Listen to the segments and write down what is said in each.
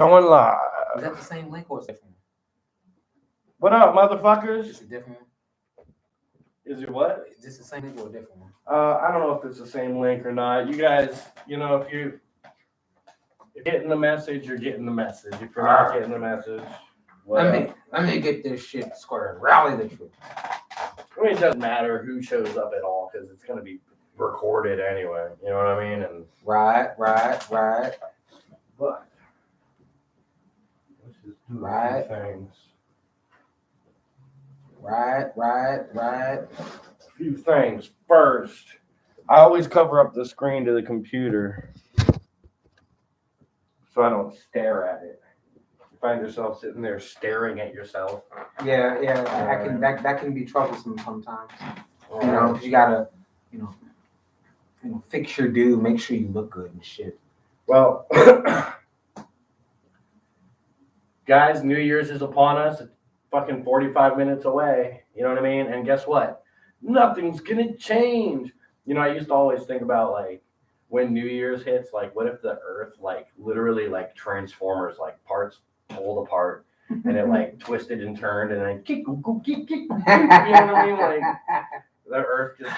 Going live. Is that the same link or is it different? What up, motherfuckers? Is it a different one? Is it what? Is this the same link or a different one? I don't know if it's the same link or not. You guys, if you're getting the message, you're getting the message. If you're not getting the message, well, let me get this shit squared. Rally the truth. I mean, it doesn't matter who shows up at all because it's gonna be recorded anyway. You know what I mean? And right. But let's just do a few things. Right. A few things. First, I always cover up the screen to the computer so I don't stare at it. You find yourself sitting there staring at yourself. Yeah. That can be troublesome sometimes. You know, because you gotta, fix your dude, make sure you look good and shit. Well, guys, New Year's is upon us. It's fucking 45 minutes away. You know what I mean? And guess what? Nothing's gonna change. I used to always think about like when New Year's hits, like what if the Earth like literally like Transformers, like parts pulled apart and it like twisted and turned and then kick, you know what I mean? Like the Earth just.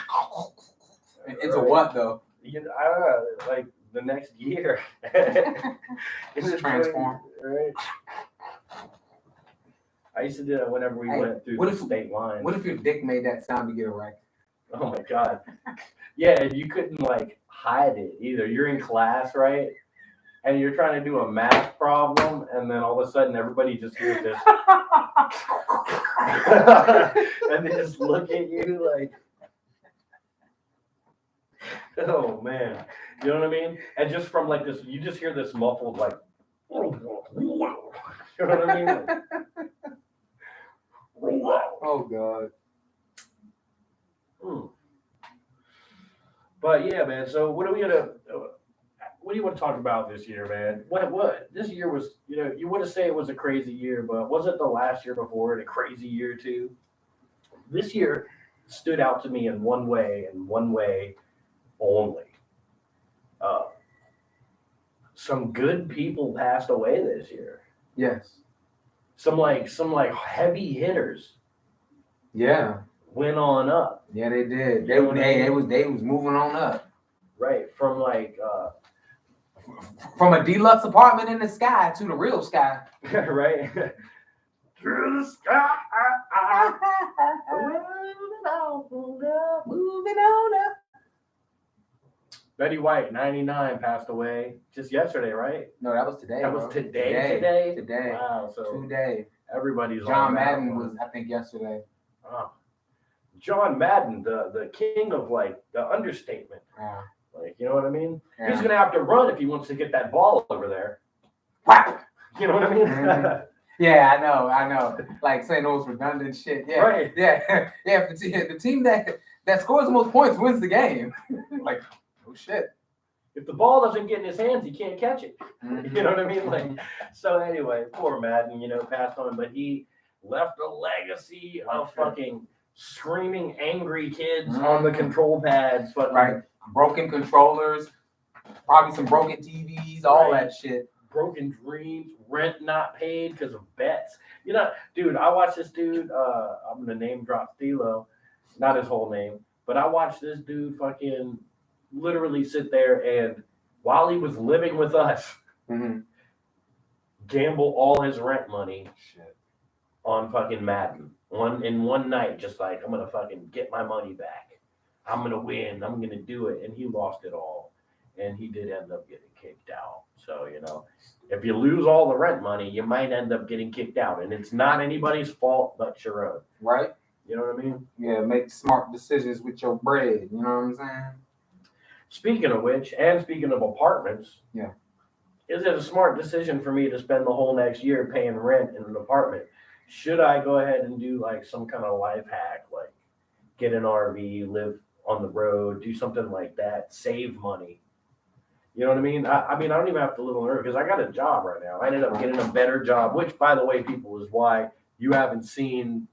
It's a what though? I don't know, like the next year. It's transform. Right. I used to do that whenever we went through the state line. What if your dick made that sound to get erect? Oh my god. Yeah, and you couldn't like hide it either. You're in class, right? And you're trying to do a math problem, and then all of a sudden everybody just hears this. And they just look at you like, oh man. You know what I mean? And just from like this, you just hear this muffled like, you know what I mean? Like, oh god. But yeah, man. So what do you want to talk about this year, man? What this year was? You want to say it was a crazy year, but wasn't the last year before it a crazy year too? This year stood out to me in one way and one way only. Some good people passed away this year. Yes. Some heavy hitters. Yeah. Went on up. Yeah, they did. They was moving on up. Right. From a deluxe apartment in the sky to the real sky. Right. Through the sky. Moving on up. Betty White, 99, passed away just yesterday, right? No, that was today. That was today. Today. Wow. So today. Everybody's John Madden was, I think, yesterday. Oh. John Madden, the king of like the understatement. Yeah. Like, you know what I mean? Yeah. He's gonna have to run if he wants to get that ball over there. Whap! You know what I mean? Mm-hmm. Yeah, I know. Like saying those redundant shit. Yeah. Right. Yeah. Yeah. The team that scores the most points wins the game. Like, oh shit. If the ball doesn't get in his hands, he can't catch it. Mm-hmm. You know what I mean? Like, so anyway, poor Madden, passed on, but he left a legacy of fucking screaming angry kids on the control pads, but right, broken controllers, probably some broken TVs, all that shit. Broken dreams, rent not paid because of bets. Dude, I watched this dude. I'm gonna name drop Thilo, not his whole name, but I watched this dude fucking literally sit there and while he was living with us, gamble all his rent money on fucking Madden. One night, just like, I'm gonna fucking get my money back. I'm gonna win. I'm gonna do it. And he lost it all. And he did end up getting kicked out. So, if you lose all the rent money, you might end up getting kicked out. And it's not anybody's fault but your own. Right? You know what I mean? Yeah, make smart decisions with your bread. You know what I'm saying? Speaking of which, and speaking of apartments, is it a smart decision for me to spend the whole next year paying rent in an apartment? Should I go ahead and do like some kind of life hack, like get an RV, live on the road, do something like that, save money? You know what I mean? I don't even have to live on the road because I got a job right now. I ended up getting a better job, which, by the way, people, is why you haven't seen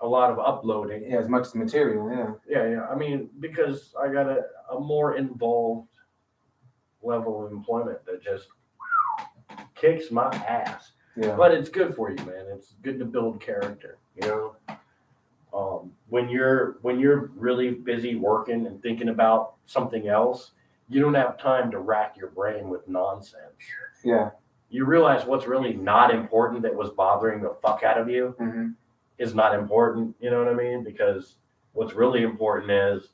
a lot of uploading. Yeah, as much material, Yeah. I mean, because I got a more involved level of employment that just kicks my ass. Yeah. But it's good for you, man. It's good to build character, you know. When you're really busy working and thinking about something else, you don't have time to rack your brain with nonsense. Yeah. You realize what's really not important that was bothering the fuck out of you is not important. You know what I mean? Because what's really important is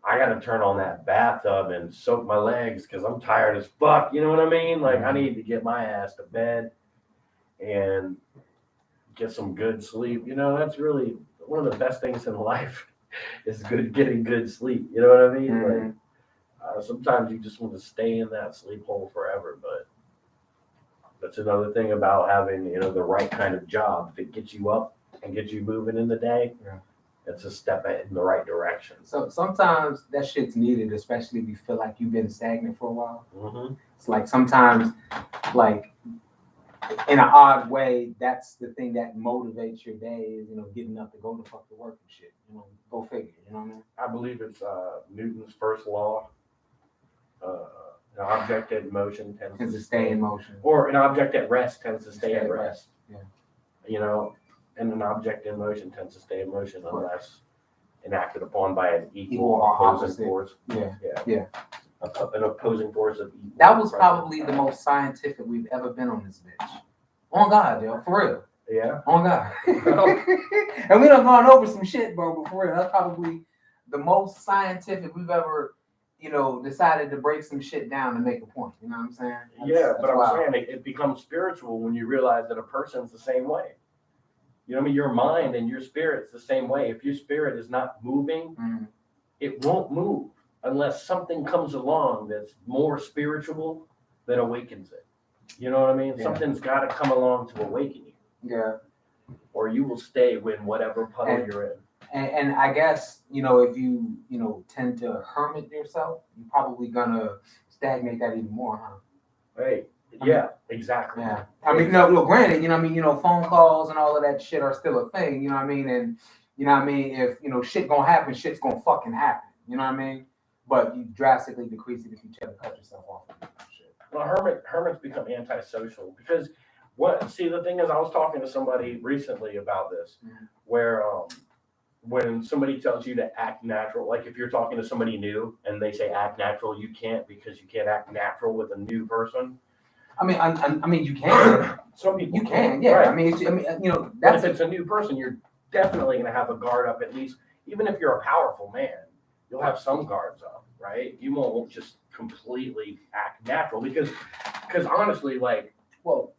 I got to turn on that bathtub and soak my legs because I'm tired as fuck. You know what I mean? Like I need to get my ass to bed and get some good sleep. You know, that's really one of the best things in life is getting good sleep. You know what I mean? Like sometimes you just want to stay in that sleep hole forever, but that's another thing about having, you know, the right kind of job. If it gets you up and gets you moving in the day, it's a step in the right direction. So sometimes that shit's needed, especially if you feel like you've been stagnant for a while. It's like sometimes, like in an odd way, that's the thing that motivates your day is, you know, getting up to go to fuck to work and shit. You know, go figure. You know what I mean? I believe it's Newton's first law. An object in motion tends to stay in motion, or an object at rest tends to stay at rest. Yeah. You know, and an object in motion tends to stay in motion unless enacted upon by an equal opposing force. Yeah. An opposing force of equal. That was probably the most scientific we've ever been on this bitch. On God, yo, for real. Yeah. On God. And we done gone over some shit, bro, but for real, that's probably the most scientific we've ever, you know, decided to break some shit down to make a point. You know what I'm saying? But I'm saying it becomes spiritual when you realize that a person's the same way. You know what I mean? Your mind and your spirit's the same way. If your spirit is not moving, it won't move unless something comes along that's more spiritual that awakens it. You know what I mean? Yeah. Something's got to come along to awaken you. Yeah. Or you will stay in whatever puddle you're in. And I guess, you know, if you, you know, tend to hermit yourself, you're probably gonna stagnate that even more, huh? Right. Yeah, exactly. Yeah. I mean, no, granted, you know what I mean, you know, phone calls and all of that shit are still a thing, you know what I mean? And you know what I mean, if you know shit gonna happen, shit's gonna fucking happen. You know what I mean? But you drastically decrease it if you try to cut yourself off of that shit. Well, hermits become antisocial because the thing is I was talking to somebody recently about this where when somebody tells you to act natural, like if you're talking to somebody new and they say act natural, you can't because you can't act natural with a new person. I mean, you can. Some people you can, yeah. Right. I mean, you know, if it's a new person, you're definitely going to have a guard up at least. Even if you're a powerful man, you'll have some guards up, right? You won't just completely act natural because honestly, like, well,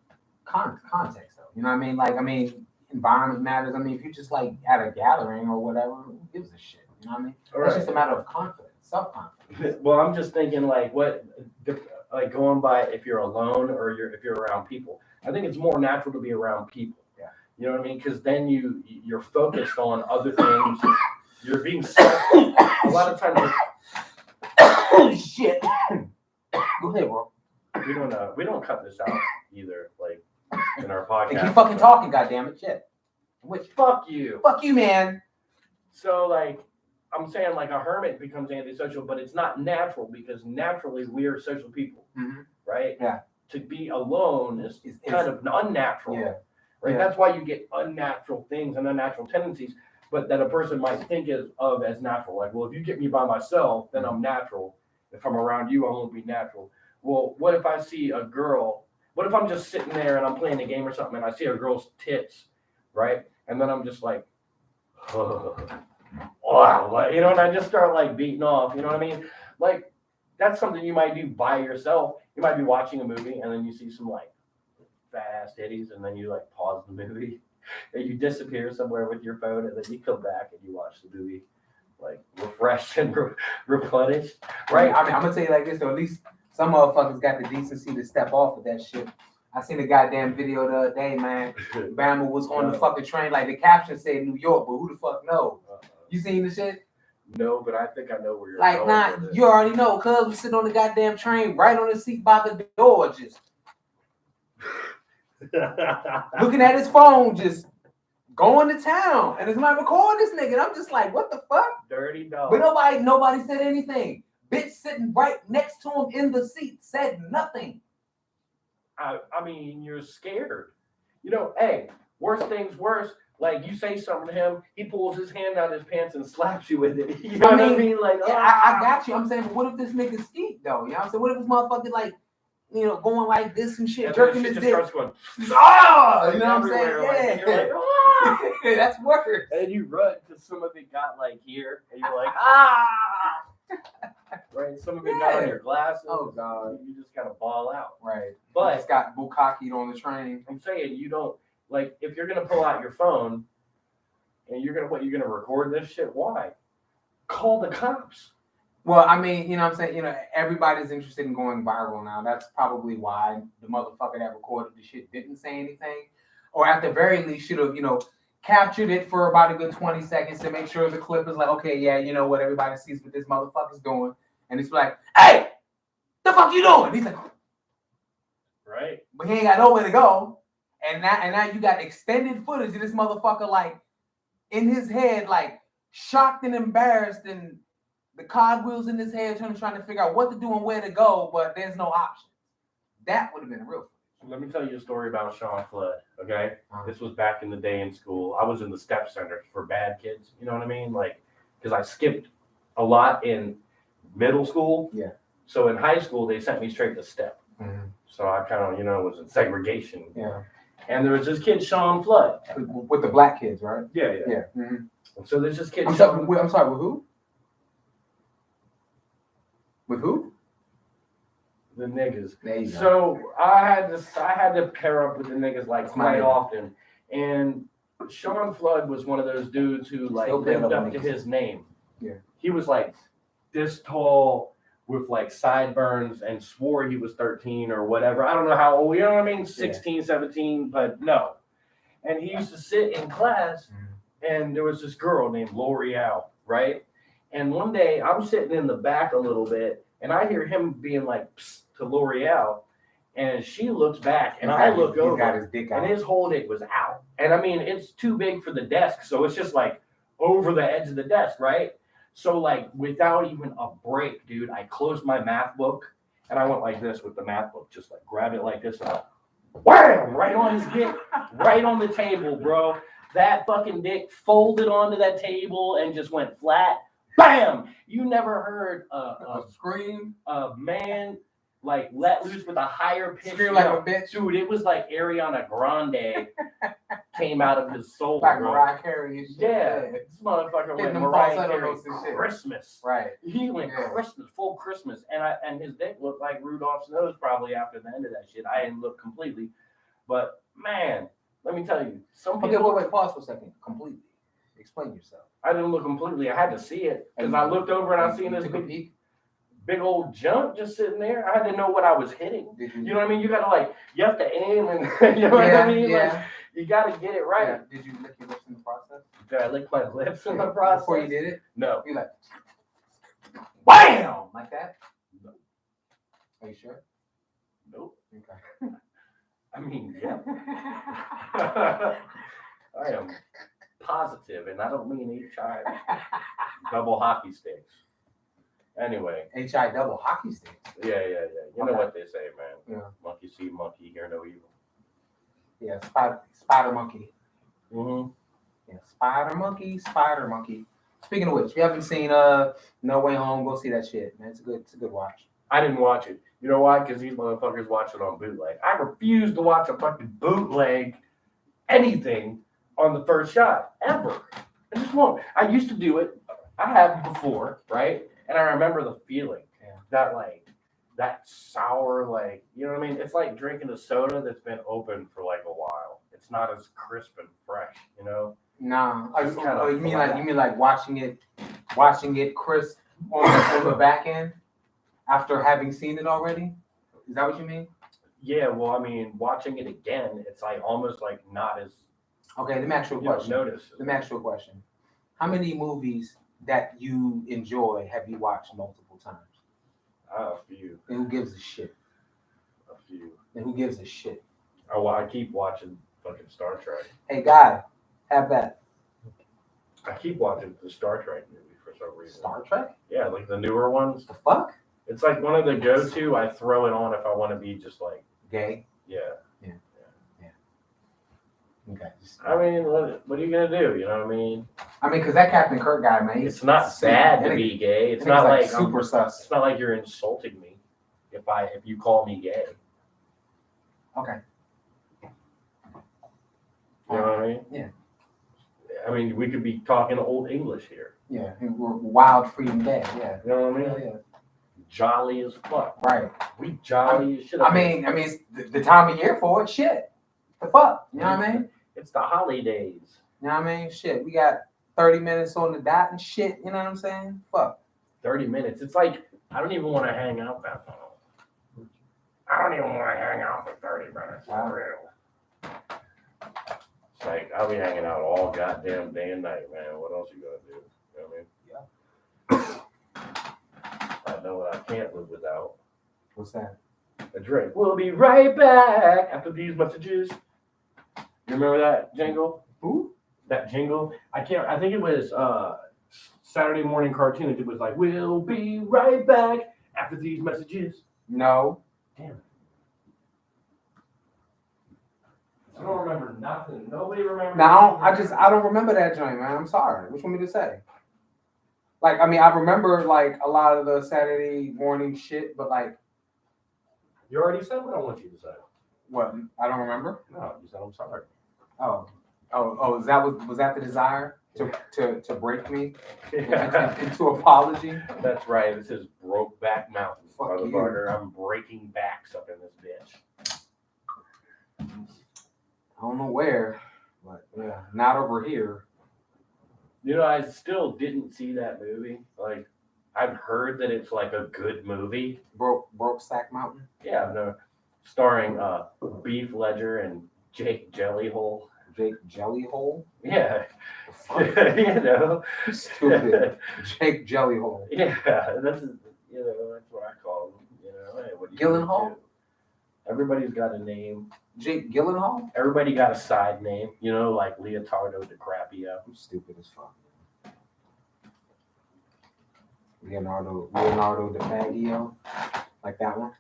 context though. You know what I mean? Like, I mean, environment matters. I mean, if you're just like at a gathering or whatever, who gives a shit? You know what I mean? It's just a matter of confidence, self-confidence. Well, I'm just thinking like like going by if you're alone or if you're around people. I think it's more natural to be around people. Yeah. You know what I mean? Because then you're focused on other things. You're being a lot of times. Oh shit! Go ahead, bro. We don't cut this out either. Like in our podcast. Keep fucking talking, goddammit. Shit. Which fuck you. Fuck you, man. So like I'm saying like a hermit becomes antisocial, but it's not natural because naturally we are social people, right? Yeah. To be alone is kind of unnatural, right? Yeah. That's why you get unnatural things and unnatural tendencies, but that a person might think of as natural. Like, well, if you get me by myself, then I'm natural. If I'm around you, I won't be natural. Well, what if I see a girl? What if I'm just sitting there and I'm playing a game or something and I see a girl's tits, right? And then I'm just like, wow, you know, and I just start like beating off, you know what I mean? Like, that's something you might do by yourself. You might be watching a movie and then you see some like fast titties and then you like pause the movie and you disappear somewhere with your phone and then you come back and you watch the movie like refreshed and replenished, right? I mean, I'm gonna tell you like this though, at least some motherfuckers got the decency to step off of that shit. I seen a goddamn video the other day, man. Bama was on the fucking train, like the caption said New York, but who the fuck knows? You seen the shit? No, but I think I know where you're like, going. Like, nah, you already know, cuz we sitting on the goddamn train, right on the seat by the door, just looking at his phone, just going to town. And it's not recording this nigga. And I'm just like, what the fuck? Dirty dog. But nobody said anything. Bitch sitting right next to him in the seat said nothing. I mean, you're scared. You know, hey, worst things worse. Like you say something to him, he pulls his hand out of his pants and slaps you with it. You know what I mean? Like, I got you. I'm saying, but what if this nigga skeet though? You know what I'm saying? What if this motherfucker like, going like this and shit, jerking his dick? Starts going, you know what I'm saying? and you're like, That's worse. And you run because some of it got like here, and you're like, right? Some of it got on your glasses. Oh god, you just gotta ball out, right? But it's got bukkake on the train. I'm saying you don't like if you're gonna pull out your phone and you're gonna record this shit. Why? Call the cops. Well, I mean, you know what I'm saying? Everybody's interested in going viral now. That's probably why the motherfucker that recorded the shit didn't say anything. Or at the very least should have, captured it for about a good 20 seconds to make sure the clip is like, okay, yeah, you know what, everybody sees what this motherfucker's doing. And it's like, hey, the fuck you doing? He's like, right. But he ain't got nowhere to go. And now you got extended footage of this motherfucker like in his head, like shocked and embarrassed, and the cogwheels in his head trying to figure out what to do and where to go, but there's no option. That would have been real. Let me tell you a story about Sean Flood, okay? This was back in the day in school. I was in the step center for bad kids, you know what I mean? Like, because I skipped a lot in middle school. Yeah. So in high school, they sent me straight to step. Mm-hmm. So I kind of, was in segregation. Yeah. And there was this kid, Sean Flood. With the black kids, right? Yeah. Mm-hmm. So there's this kid, I'm sorry, with who? With who? The niggas. There you go. So I had to pair up with the niggas like quite often. And Sean Flood was one of those dudes who like lived up to his name. Yeah. He was like this tall with like sideburns and swore he was 13 or whatever. I don't know how old, you know what I mean? 16, 17, but no. And he used to sit in class and there was this girl named L'Oreal, right? And one day I'm sitting in the back a little bit and I hear him being like, psst, to L'Oreal, and she looks back, and I look over, and his whole dick was out. And I mean, it's too big for the desk, so it's just like over the edge of the desk, right? So like without even a break, dude, I closed my math book, and I went like this with the math book, just like grab it like this, and wham, right on his dick, right on the table, bro. That fucking dick folded onto that table and just went flat. Bam! You never heard a scream, a man like let loose with a higher pitch. Scream like a bitch. Dude, it was like Ariana Grande came out of his soul. Like Mariah Carey and shit. Yeah, this motherfucker went Mariah Carey Christmas. Right. He went Christmas, full Christmas. And his dick looked like Rudolph's nose probably after the end of that shit. I didn't look completely. But man, let me tell you, some people... Okay, wait, pause for a second. Completely. Explain yourself. I didn't look completely. I had to see it. Because I looked over and I seen this big old junk just sitting there. I had to know what I was hitting. You know what I mean? You gotta you have to aim and you know what I mean? Yeah. Like you gotta get it right. Yeah. Did you lick your lips in the process? Did I lick my lips in the process? Before you did it? No. You like wham! Like that? No. Are you sure? Nope. Okay. I mean, yeah. I am positive, and I don't mean HI double hockey sticks. Anyway. HI double hockey sticks. Yeah. You know what they say, man. Yeah. Monkey see monkey, hear no evil. Yeah, spider monkey. Mm-hmm. Yeah, spider monkey. Speaking of which, if you haven't seen No Way Home, go see that shit, man. It's a good watch. I didn't watch it. You know why? Because these motherfuckers watch it on bootleg. I refuse to watch a fucking bootleg anything on the first shot ever. I just won't. I used to do it. I have before, right? And I remember the feeling that sour, you know what I mean? It's like drinking a soda that's been open for like a while. It's not as crisp and fresh, you know? Nah. You mean like watching it crisp on the back end after having seen it already? Is that what you mean? Yeah, well, I mean, watching it again, it's like almost like not as. Okay, let me ask you a question. Let me ask you a question. How many movies that you enjoy have you watched multiple times? A few. And who gives a shit? A few. And who gives a shit? Oh, well, I keep watching fucking Star Trek. Hey, guy, have that. I keep watching the Star Trek movie for some reason. Star Trek? Yeah, like the newer ones. The fuck? It's like one of the go-to. I throw it on if I want to be just like gay. Yeah. Okay. I mean, what are you gonna do? You know what I mean? I mean, because that Captain Kirk guy, man, It's not bad to be gay. It's not like super sus. It's not like you're insulting me if you call me gay. Okay. You know what I mean? Yeah. I mean, we could be talking old English here. Yeah, we're wild, free, and bad. Yeah. You know what I mean? Yeah. Jolly as fuck. Right. We jolly as shit. I mean, it's the time of year for it. Shit. The fuck. You know what I mean? It's the holidays. You know what I mean? Shit. We got 30 minutes on the dot and shit. You know what I'm saying? Fuck. 30 minutes. It's like, I don't even want to hang out that long. I don't even want to hang out for 30 minutes. Wow. For real. It's like, I'll be hanging out all goddamn day and night, man. What else you gonna do? You know what I mean? Yeah. I know what I can't live without. What's that? A drink. We'll be right back after these messages. You remember that jingle? Who? That jingle? I think it was Saturday morning cartoons. It was like, we'll be right back after these messages. No. Damn it. I don't remember nothing. Nobody remembers. No, I don't remember that joint, man. I'm sorry. What you want me to say? Like, I mean, I remember like a lot of the Saturday morning shit, but like, you already said what I want you to say. what? I don't remember. No, you said I'm sorry. Oh, was that the desire to break me into apology? That's right. This is Brokeback Mountain, Fuck motherfucker. I'm breaking backs up in this bitch. I don't know where, but yeah, not over here. You know, I still didn't see that movie. Like, I've heard that it's like a good movie. Brokeback Mountain. Yeah, no, starring Beef Ledger and Jake Jellyhole. Jake Jellyhole. Yeah, you know, stupid. Jake Jellyhole. Yeah, that's what I call them. You know, hey, what do you Gyllenhaal. do? Everybody's got a name. Jake Gyllenhaal. Everybody got a side name. You know, like Leonardo DiCaprio. I'm stupid as fuck. Leonardo DiCaprio, like that one.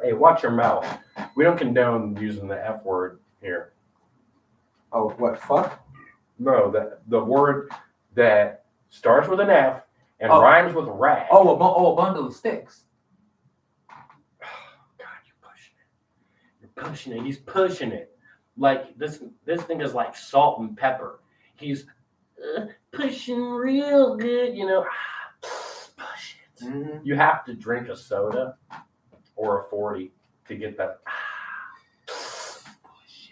Hey, watch your mouth. We don't condone using the F word here. Oh, what, fuck? No, the word that starts with an F and rhymes with rag. Oh, a bundle of sticks. God, you're pushing it. You're pushing it. He's pushing it. Like this thing is like salt and pepper. He's pushing real good, you know. Push it. Mm-hmm. You have to drink a soda or a 40 to get that.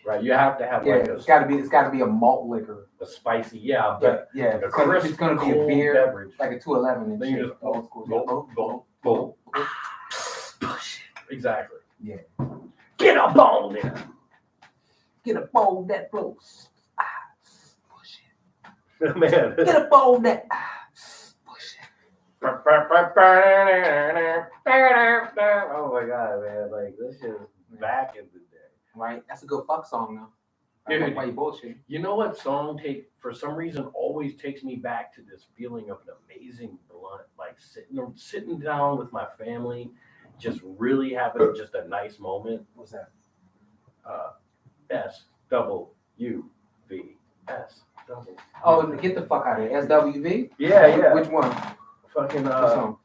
Right, you have to have like it's got to be a malt liquor, a spicy, yeah, it's gonna be a beer beverage, like a 211. Then you just old school, push it. Exactly. Yeah. Get a bone there. Get a bone that flows. Push it. Man. Get a bone that push it. Oh my god, man! Like this is back in the day. Right, that's a good fuck song though. Dude, why you bullshit? You know what song for some reason always takes me back to this feeling of an amazing blunt, like sitting down with my family, just really having just a nice moment. What's that? SWV. Oh, get the fuck out of here. SWV? Yeah. Which one? Fucking what song?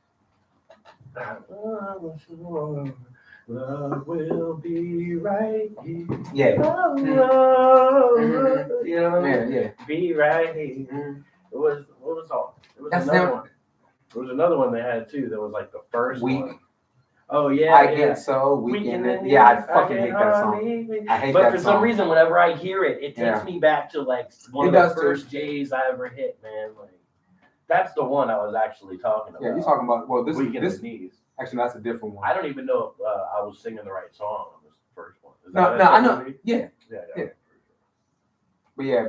Love will be right here. Yeah. Mm-hmm. You know, yeah. Be right here. Mm-hmm. What was all? It was That's another one. There was another one they had too. That was like the first Week. One. Oh yeah. I get so weekend. Yeah, I fucking hate that song. I hate that song. But for some reason, whenever I hear it, it takes me back to like one of the first J's I ever hit, man. Like that's the one I was actually talking about. Yeah, you're talking about this knees. Actually, that's a different one. I don't even know if I was singing the right song on this first one. No, I know. Movie? Yeah.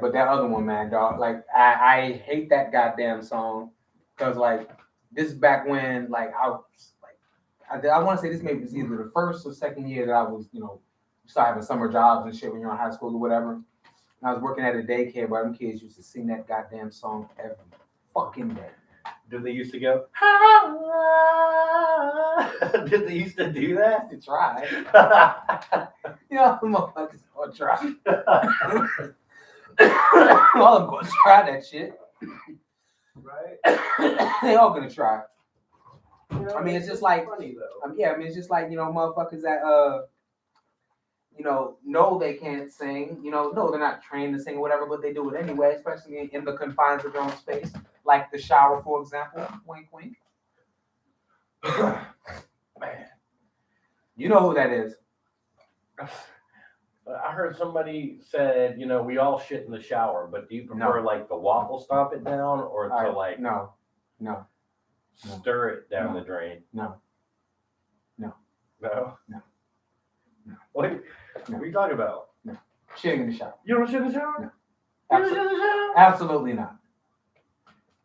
But that other one, man, dog. Like, I hate that goddamn song because, like, this is back when, like, I want to say this maybe was either the first or second year that I was, start having summer jobs and shit when you're in high school or whatever. And I was working at a daycare where them kids used to sing that goddamn song every fucking day. Did they used to go? Did they used to do that? To try. You know, motherfuckers gonna try. All of them gonna try that shit. Right? They all gonna try. You know, I mean, it's just like, funny though. yeah, I mean, it's just like, you know, motherfuckers that, you know they can't sing, no, they're not trained to sing or whatever, but they do it anyway, especially in the confines of their own space, like the shower, for example. Wink, wink. Man. You know who that is. I heard somebody said, we all shit in the shower, but do you prefer like the waffle stomp it down or to like no stir it down the drain? No. What are you talking about? No. Shitting in the shower. You don't shit in the shower? No. You don't shit in the shower? Absolutely not.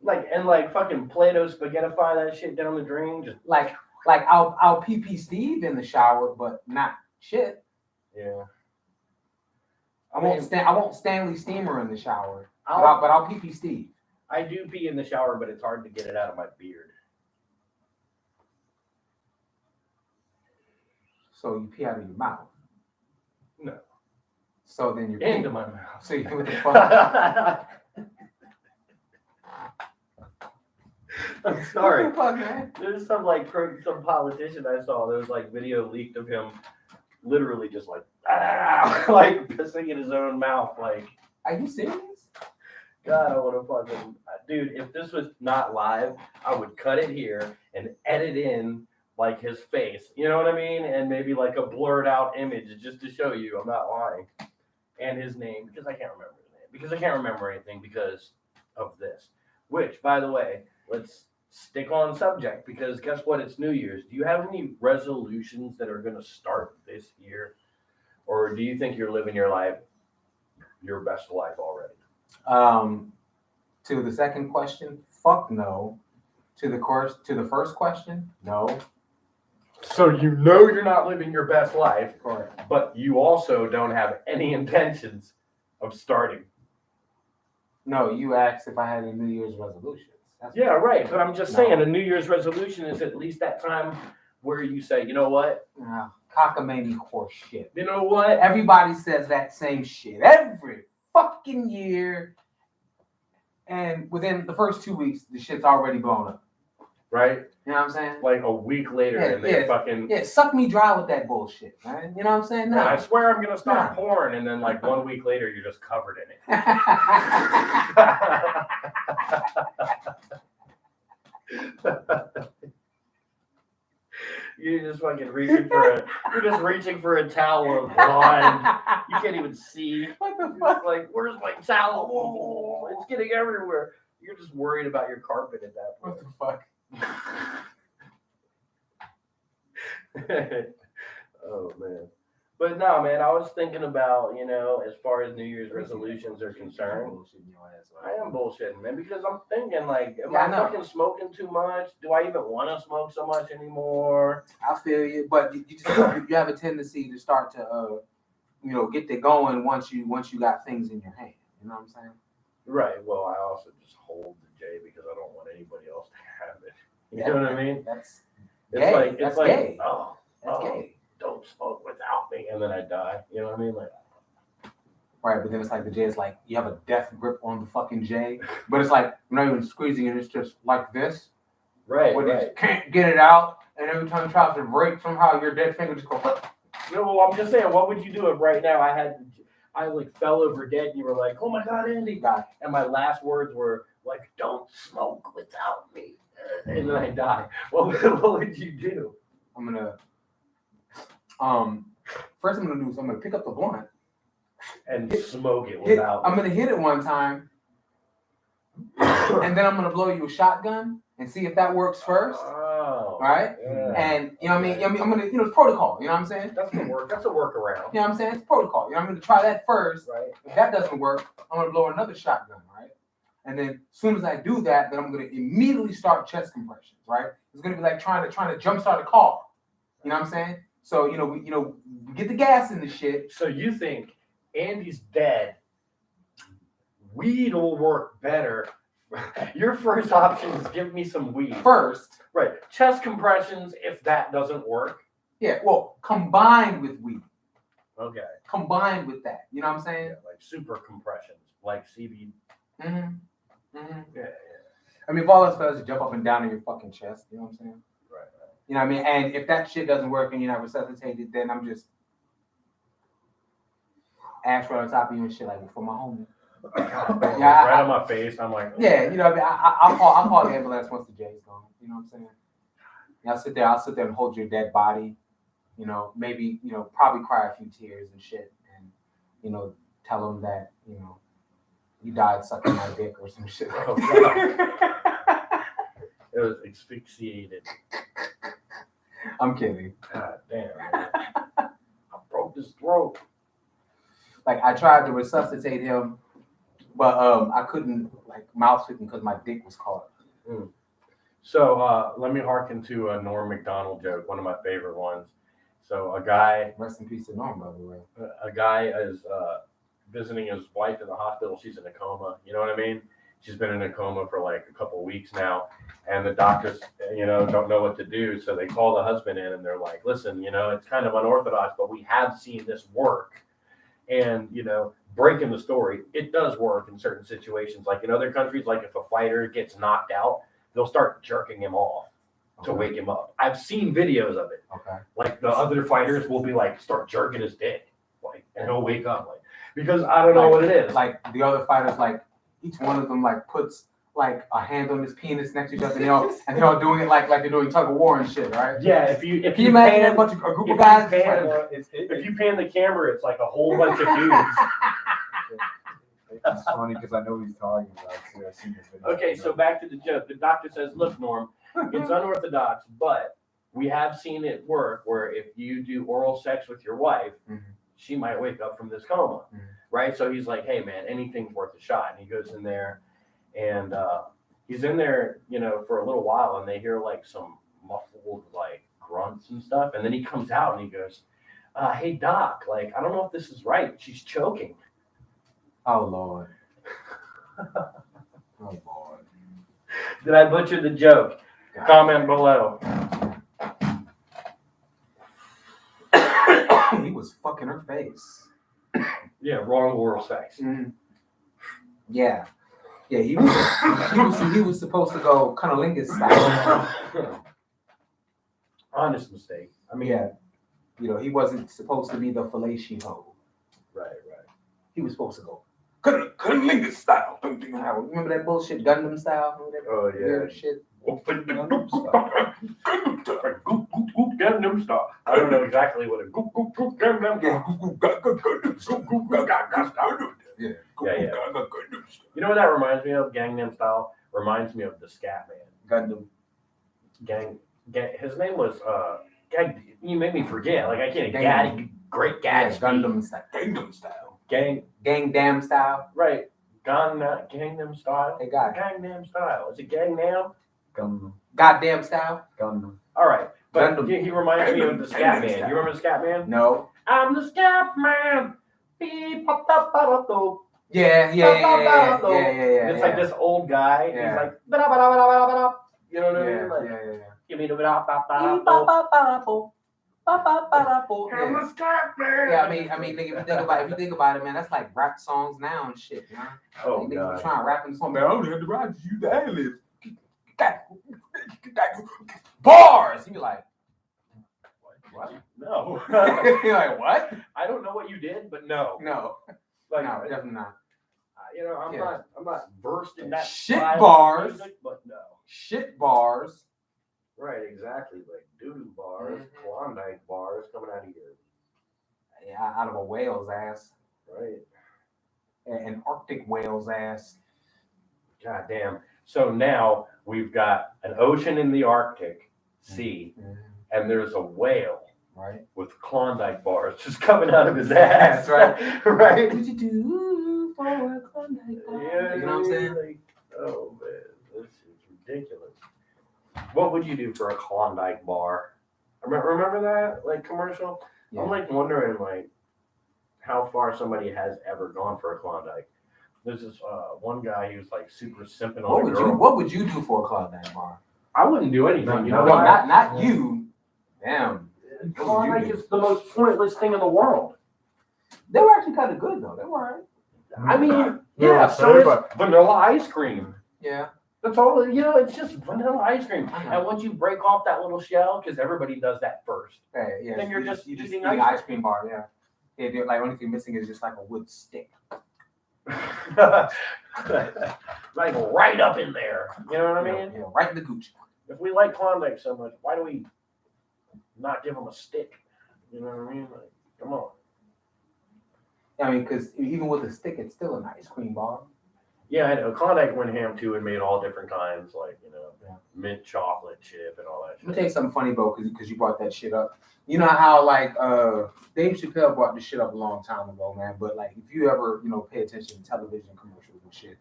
Like fucking Play-Doh spaghettify that shit down the drain? Just like I'll pee Steve in the shower, but not shit. yeah. I won't Stanley Steamer in the shower, but I'll pee Steve. I do pee in the shower, but it's hard to get it out of my beard. So you pee out of your mouth? No. So then you're into my mouth. So you what the fuck? I'm sorry. What the fuck, man? There's some politician I saw. There was like video leaked of him literally just like pissing in his own mouth. Like, are you serious? God, I want to fucking dude. If this was not live, I would cut it here and edit in like his face. You know what I mean? And maybe like a blurred out image just to show you I'm not lying. And his name, because I can't remember his name. Because I can't remember anything because of this. Which, by the way, let's stick on subject because guess what? It's New Year's. Do you have any resolutions that are going to start this year? Or do you think you're living your life, your best life already? To the second question, fuck no. To the first question, no. So you know you're not living your best life, Correct. but you also don't have any intentions of starting. No, you asked if I had any New Year's resolutions. Yeah, right. But I'm just saying a New Year's resolution is at least that time where you say, you know what? Cockamamie horse shit. You know what? Everybody says that same shit every fucking year. And within the first 2 weeks, the shit's already blown up. Right? You know what I'm saying? Like a week later, and they fucking... Yeah, suck me dry with that bullshit, man. You know what I'm saying? No. I swear I'm going to start porn, and then like 1 week later, you're just covered in it. You're just fucking reaching for a towel of blind. You can't even see. What the fuck? Like, where's my towel? Oh, it's getting everywhere. You're just worried about your carpet at that point. What the fuck? Oh man. But no, man, I was thinking about, as far as New Year's resolutions are concerned. I am bullshitting, man, because I'm thinking, like, am I fucking smoking too much? Do I even want to smoke so much anymore? I feel you, but you have a tendency to start to, get it going once you got things in your hand. You know what I'm saying? Right. Well, I also just hold the J because I don't want anybody else to have it. You know what I mean? That's gay. That's gay. That's gay. Don't smoke without me, and then I die. You know what I mean? Like, right, but then it's like the J is like you have a death grip on the fucking J, but it's like you're not even squeezing it; it's just like this. Right. Where you can't get it out, and every time you try to break, somehow your dead finger just goes. Well, I'm just saying, what would you do if right now I like fell over dead, and you were like, "Oh my God, Andy!" And my last words were like, "Don't smoke without me," and then I die. What would you do? I'm gonna. First I'm gonna do is I'm gonna pick up the blunt and smoke it without. I'm gonna hit it one time, and then I'm gonna blow you a shotgun and see if that works first. Oh, right? Yeah. And you know what I mean? I'm gonna, it's protocol. You know what I'm saying? That's a workaround. You know what I'm saying? It's protocol. You know, I'm gonna try that first. Right. If that doesn't work, I'm gonna blow another shotgun, right? And then as soon as I do that, then I'm gonna immediately start chest compressions, right? It's gonna be like trying to jumpstart a car. You know what I'm saying? So, we get the gas in the shit. So you think Andy's dead, weed will work better Your first option is give me some weed. First. Right. Chest compressions, if that doesn't work. Yeah, well, combined with weed. Okay. Combined with that. You know what I'm saying? Yeah, like super compressions, like CB. Yeah. I mean, if all else fails, you jump up and down in your fucking chest. You know what I'm saying? Right. You know what I mean? And if that shit doesn't work and you're not resuscitated, then I'm just ash right on top of you and shit like for my homie. Yeah, right on my face. I'm like, yeah, you know what I mean? I'll call the ambulance once the J's gone. You know what I'm saying? And I'll sit there and hold your dead body. You know, maybe, you know, probably cry a few tears and shit, and, you know, tell them that, you know, you died sucking my dick or some shit. Oh, God. It was asphyxiated. I'm kidding. God damn, man. I broke his throat. Like, I tried to resuscitate him, but I couldn't, like, mouth him because my dick was caught. Mm. So let me hearken to a Norm Macdonald joke, one of my favorite ones. So a guy, rest in peace to Norm, by the way. A guy is visiting his wife in the hospital. She's in a coma. You know what I mean? She's been in a coma for like a couple of weeks now, and the doctors, you know, don't know what to do. So they call the husband in, and they're like, "Listen, you know, it's kind of unorthodox, but we have seen this work." And, you know, breaking the story, it does work in certain situations. Like in other countries, like if a fighter gets knocked out, they'll start jerking him off to wake him up. I've seen videos of it. Okay. Like the other fighters will be like, start jerking his dick, like, and he'll wake up, like, because I don't know what it is. Like the other fighters, like each one of them, like puts like a hand on his penis next to each other, and they're all doing it like they're doing tug of war and shit, right? Yeah. If you imagine a group of guys, if you pan the camera, it's like a whole bunch of dudes. It's funny because I know what he's talking about. So I've seen this video. Okay, so back to the joke. The doctor says, "Look, Norm, it's unorthodox, but we have seen it work where if you do oral sex with your wife, she might wake up from this coma, right?" So he's like, "Hey, man, anything's worth a shot." And he goes in there, and he's in there, you know, for a little while, and they hear like some muffled like grunts and stuff, and then he comes out and he goes, "Hey, doc, like I don't know if this is right. She's choking." Oh Lord. Oh Lord. Did I butcher the joke? God. Comment below. He was fucking her face. Yeah, wrong oral sex. Mm-hmm. Yeah. Yeah, he was supposed to go cunnilingus style. Honest mistake. I mean, yeah. You know, he wasn't supposed to be the fellatio. Right. He was supposed to go cunnilingus style. Remember that bullshit Gundam style? Oh yeah. Shit. Gundam style. I don't know exactly what a Gundam. Yeah. You know what that reminds me of? Gangnam Style reminds me of the Scat Man. Gundam. His name was you made me forget. Like I can't. Great Gatsby. Gundam style. Gangnam style. Gangnam style. Right. Gangnam Style. Hey, God. Gangnam Style. Is it Gangnam? Gundam. Goddamn style. Gundam. All right. But Gundam. he reminds me of the Scat Man. You remember the Scat Man? No. I'm the Scat Man. Beep, pop, pop, pop, pop. Yeah. It's like this old guy. Yeah. He's like, ba-da-ba-da-ba-da-ba-da. You know what I mean? Yeah. Like, give me the ba-da-ba-da-ba-da. I'm the Scat Man. Yeah, I mean, nigga, if you think about it, man, that's like rap songs now and shit, man. Oh, like, God. Niggas trying to rap in song, man. I only had to ride to use the ad-libs. Bars! You be like, what? No. You're like, what? I don't know what you did, but no. No, Like, definitely not. You know, I'm not versed in that shit style of bars, music, but no. shit bars. Right, exactly. Like doo-doo bars, Klondike bars coming out of here. Yeah, out of a whale's ass. Right. An Arctic whale's ass. God damn. So now we've got an ocean in the Arctic Sea, and there's a whale, right, with Klondike bars just coming out of his ass. Right. Right. What would you do for a Klondike bar? Yeah, you know what I'm saying? Like, oh man, this is ridiculous. What would you do for a Klondike bar? Remember that like commercial? Yeah. I'm like wondering like how far somebody has ever gone for a Klondike. There's this one guy, he was like super simping What on a would girl. What would you do for a Klondike bar? I wouldn't do anything. You know No, why? not you. Damn. Klondike is the most pointless thing in the world. They were actually kind of good though. They were alright. I mean, Yeah, yeah, so is but- vanilla ice cream. Yeah. That's all, you know, it's just vanilla ice cream. I know. And once you break off that little shell, because everybody does that first. Hey, yeah. Then you're just you eating eat ice ice cream bar. Yeah. Yeah. They're, like only thing missing is just like a wood stick. Like right up in there. You know what I mean? Yeah, right in the gooch. If we like Klondike so much, why do we not give them a stick? You know what I mean? Like, come on. I mean, because even with a stick, it's still an ice cream bar. Yeah, I know. Klondike went ham too and made all different kinds, like, you know, Yeah. mint chocolate chip and all that Let me shit. tell you something funny, bro, because you brought that shit up. You know how like Dave Chappelle brought this shit up a long time ago, man. But like, if you ever pay attention to television commercials and shit,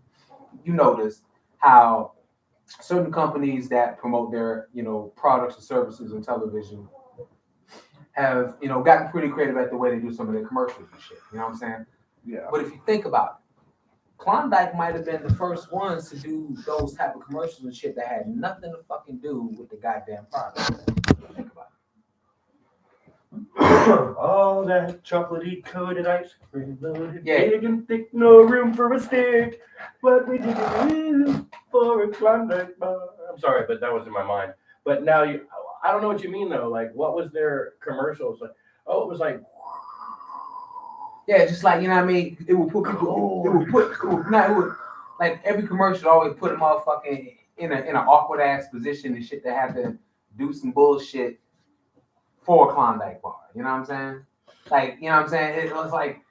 you notice how certain companies that promote their products and services on television have gotten pretty creative at the way they do some of their commercials and shit. You know what I'm saying? Yeah. But if you think about it, Klondike might have been the first ones to do those type of commercials and shit that had nothing to fucking do with the goddamn product. Think about All that chocolatey coated ice cream loaded Yeah. big and thick, no room for a stick. But we didn't for a Klondike bar. I'm sorry, but that was in my mind. But now I don't know what you mean though. Like, what was their commercials like? Oh, it was like, it. Yeah, just like you know what I mean. It would put people. It would like every commercial always put a motherfucking in an awkward ass position and shit to have to do some bullshit for a Klondike bar. You know what I'm saying? Like, you know what I'm saying? It was like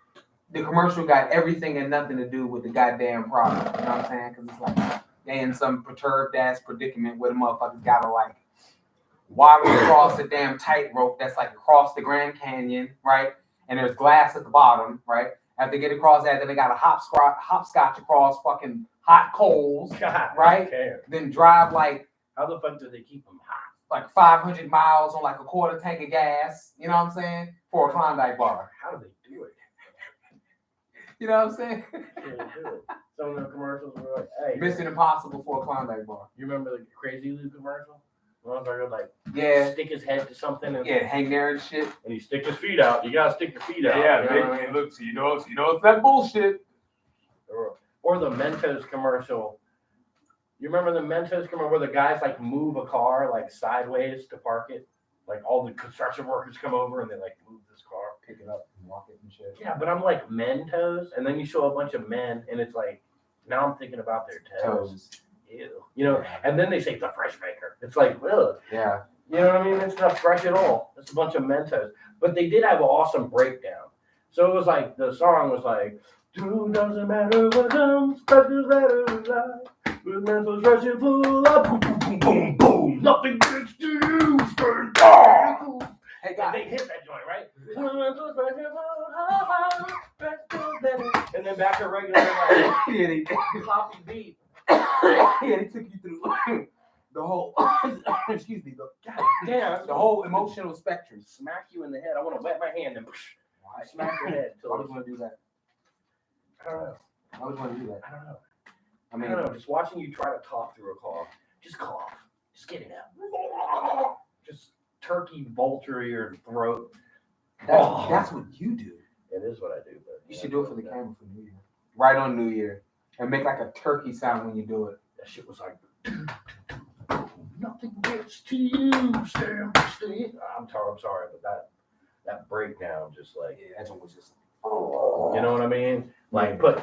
the commercial got everything and nothing to do with the goddamn product. You know what I'm saying? Because it's like they in some perturbed ass predicament where the motherfuckers gotta like waddle across a damn tightrope that's like across the Grand Canyon, right? And there's glass at the bottom, right? After they get across that, then they got a hopscotch across fucking hot coals, God, right? Care. Then drive like How the fuck do they keep them hot? 500 miles on like a quarter tank of gas, you know what I'm saying? For a Klondike bar. How do they do it? You know what I'm saying? How do they do it? Some of the commercials were like, hey, Mission Impossible for a Klondike bar. you remember the Crazy Lou commercial? Motherfucker like Yeah. stick his head to something and, Yeah, hang there and shit. and he stick his feet out. You gotta stick your feet out. Yeah, you know what I mean? look, so you know it's that bullshit. Or the Mentos commercial. You remember the Mentos commercial where the guys like move a car like sideways to park it? Like all the construction workers come over and they like move this car. Pick it up and walk it and shit. Yeah, but I'm like Mentos, and then you show a bunch of men, and it's like now I'm thinking about their toes. Ew. You know, and then they say the fresh maker. It's like, ugh. Yeah. You know what I mean? It's not fresh at all. It's a bunch of Mentos. But they did have an awesome breakdown. So it was like, the song was like, "Two doesn't matter what comes, precious matter of life. With Mentos fresh and full of boom, boom, boom, boom, boom. Nothing gets to you, stern down." Hey, And guys. they hit that joint, right? Mentos fresh and full of life. And then back to regular, like, Yeah, they sloppy beat. yeah, they took you through the whole, excuse me, God damn. the whole emotional spectrum. Smack you in the head. I want to wet my hand and smack your head. Why would you want to do that? I don't know. Why would you want to do that? I don't know. I I mean, don't know. Just watching you try to talk through a cough. Just cough. Just get it out. Just turkey vulture your throat. that's what you do. It is what I do. But You should do it for the camera for New Year. Right on New Year. And make like a turkey sound when you do it. That shit was like, nothing gets to you, Sam. I'm sorry, but that breakdown just like, Yeah, that one was just. you know what I mean? Like put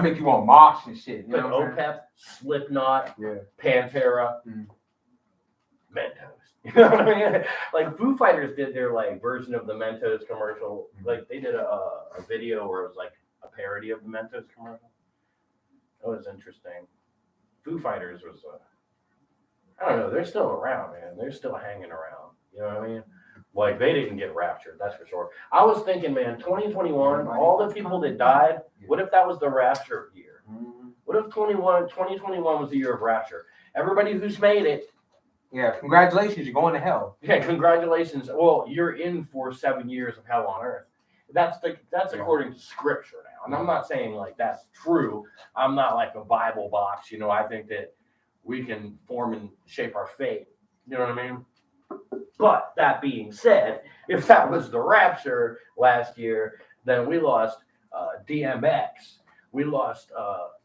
Make you want mosh and shit. You put know what I'm saying? OPEP, Slipknot, Yeah. Pantera, Mm. Mentos. You know what I mean? Like Foo Fighters did their like version of the Mentos commercial. Like they did a video where it was like a parody of the Mentos commercial. That was interesting. Foo Fighters was I don't know, they're still around, man. They're still hanging around. You know what I mean? Like they didn't get raptured, that's for sure. I was thinking, man, 2021, all the people that died, what if that was the rapture year? What if 2021 was the year of rapture? Everybody who's made it, Yeah, congratulations, you're going to hell. yeah, congratulations. Well, you're in for 7 years of hell on earth. That's according to scripture now. And I'm not saying like that's true. I'm not like a Bible box, you know. I think that we can form and shape our fate. You know what I mean? But that being said, if that was the rapture last year, then we lost DMX. We lost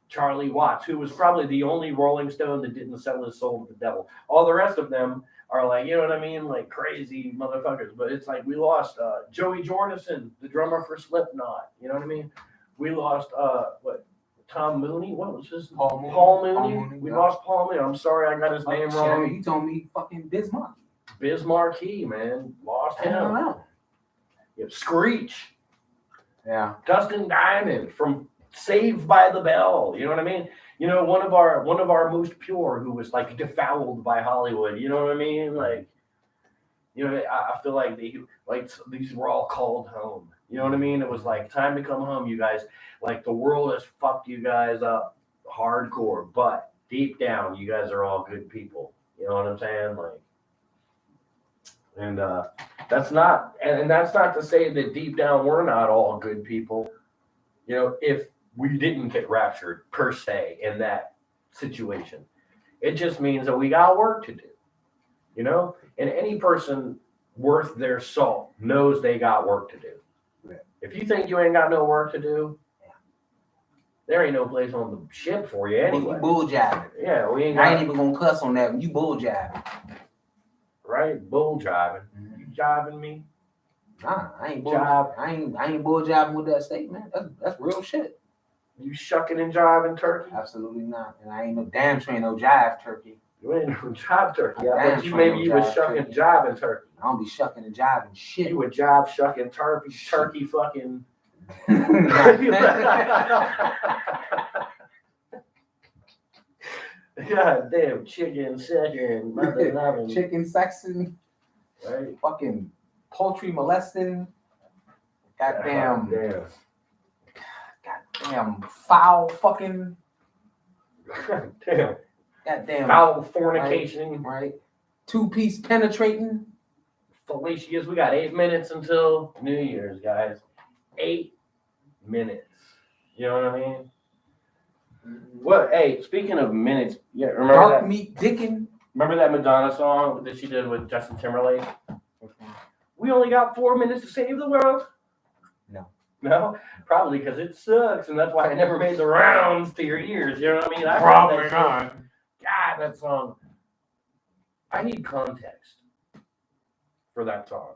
Charlie Watts, who was probably the only Rolling Stone that didn't sell his soul to the devil. All the rest of them are like, you know what I mean? Like crazy motherfuckers. But it's like we lost Joey Jordison, the drummer for Slipknot. You know what I mean? We lost Tom Mooney? What was his name? Paul Mooney. We lost Paul Mooney. I'm sorry I got his name wrong. You told me fucking Bismarck. Bismarcky, man. Lost him. I don't know. Yeah, Screech. Yeah. Dustin Diamond from Saved by the Bell. You know what I mean? You know, one of our most pure who was like defouled by Hollywood. You know what I mean? Like, you know, I feel like these were all called home. You know what I mean? It was like time to come home, you guys. Like the world has fucked you guys up hardcore, but deep down, you guys are all good people. You know what I'm saying? Like, and that's not to say that deep down we're not all good people. You know, if we didn't get raptured per se in that situation, it just means that we got work to do. You know, and any person worth their salt knows they got work to do. Yeah. If you think you ain't got no work to do, there ain't no place on the ship for you anyway. Bull jabbing. Yeah, we ain't. I ain't even gonna cuss on that. You bull jabbing. Right, bull jiving. Mm-hmm. You jiving me? Nah, I ain't bull. I ain't bull jabbing with that statement. That's real shit. You shucking and jiving turkey? Absolutely not. And I ain't no damn sure ain't no jive turkey. You ain't no jive turkey. Yeah, but you was shucking and jiving turkey. I don't be shucking and jiving shit. You would jive shucking turkey fucking. God damn, chicken second, mother loving. Chicken sexing. Right. Fucking poultry molesting. Goddamn. Goddamn foul fucking. Damn. Goddamn. Foul fornication. Right. Two-piece penetrating. Fallacious. We got 8 minutes until New Year's, guys. 8 minutes. You know what I mean? Well, hey, speaking of minutes, yeah, remember Dark that meat dickin'? Remember that Madonna song that she did with Justin Timberlake? We only got 4 minutes to save the world. No, probably because it sucks, and that's why I never made the rounds to your ears. You know what I mean? Probably not. God, that song. I need context for that song.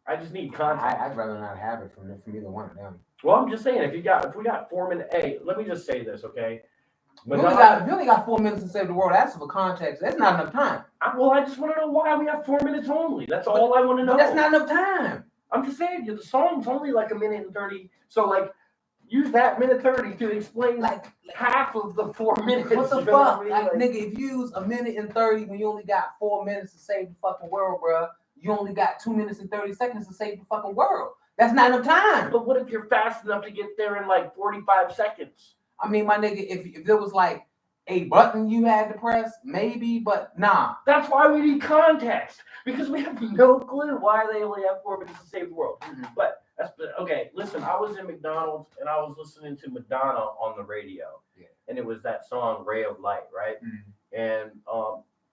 I just need context. I'd rather not have it from either one of them. Well, I'm just saying, if we got 4 minutes, hey, let me just say this, okay? If you only got 4 minutes to save the world, that's for context. That's not enough time. I just want to know why we have 4 minutes only. That's all I want to know. But that's not enough time. I'm just saying, the song's only like 1 minute and 30. So, like, use that minute 30 to explain like half of the 4 minutes. What the fuck? Like, nigga, if you use 1 minute and 30 when you only got 4 minutes to save the fucking world, bro, you only got 2 minutes and 30 seconds to save the fucking world. That's not enough time. But what if you're fast enough to get there in like 45 seconds? I mean, my nigga, if there was like a button you had to press, maybe, but nah. That's why we need context, because we have no clue why they only have 4 minutes to save the world. Mm-hmm. But that's okay. Listen, I was in McDonald's and I was listening to Madonna on the radio, and it was that song "Ray of Light," right? Mm-hmm. And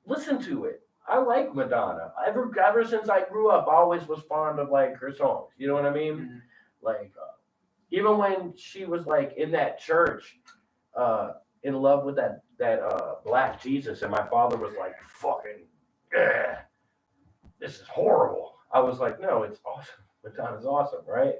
listen to it. I like Madonna. Ever since I grew up, I always was fond of like her songs. You know what I mean? Mm-hmm. Like even when she was like in that church, in love with that black Jesus, and my father was like, "Fucking, this is horrible." I was like, "No, it's awesome. Madonna's awesome, right?"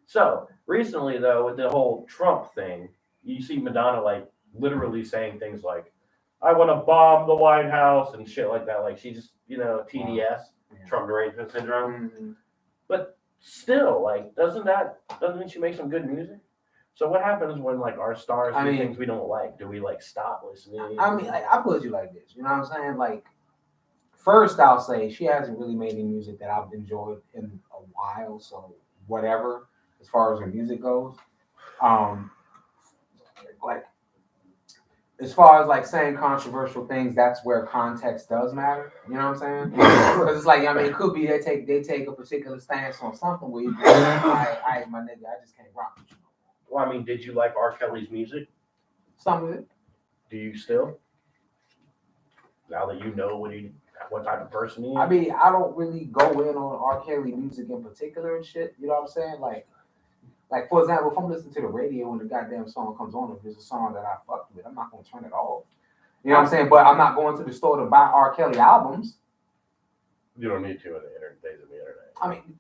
So recently, though, with the whole Trump thing, you see Madonna like literally saying things like, "I want to bomb the White House" and shit like that. Like she just, TDS, Trump derangement syndrome. Mm-hmm. But still, like, doesn't she make some good music? So what happens when like our stars do things we don't like? Do we like stop listening? I mean, I put you like this. You know what I'm saying? Like, first I'll say she hasn't really made any music that I've enjoyed in a while. So whatever, as far as her music goes, like. As far as like saying controversial things, that's where context does matter. You know what I'm saying? Because it's like, I mean, it could be they take a particular stance on something where you go, all right, my nigga, I just can't rock with you. Well, I mean, did you like R. Kelly's music? Some of it. Do you still? Now that you know what type of person he is? I mean, I don't really go in on R. Kelly music in particular and shit. You know what I'm saying? Like for example, if I'm listening to the radio and the goddamn song comes on, if there's a song that I fucked with, I'm not gonna turn it off. You know what I'm saying? But I'm not going to the store to buy R. Kelly albums. You don't need to in the days of the internet. I mean,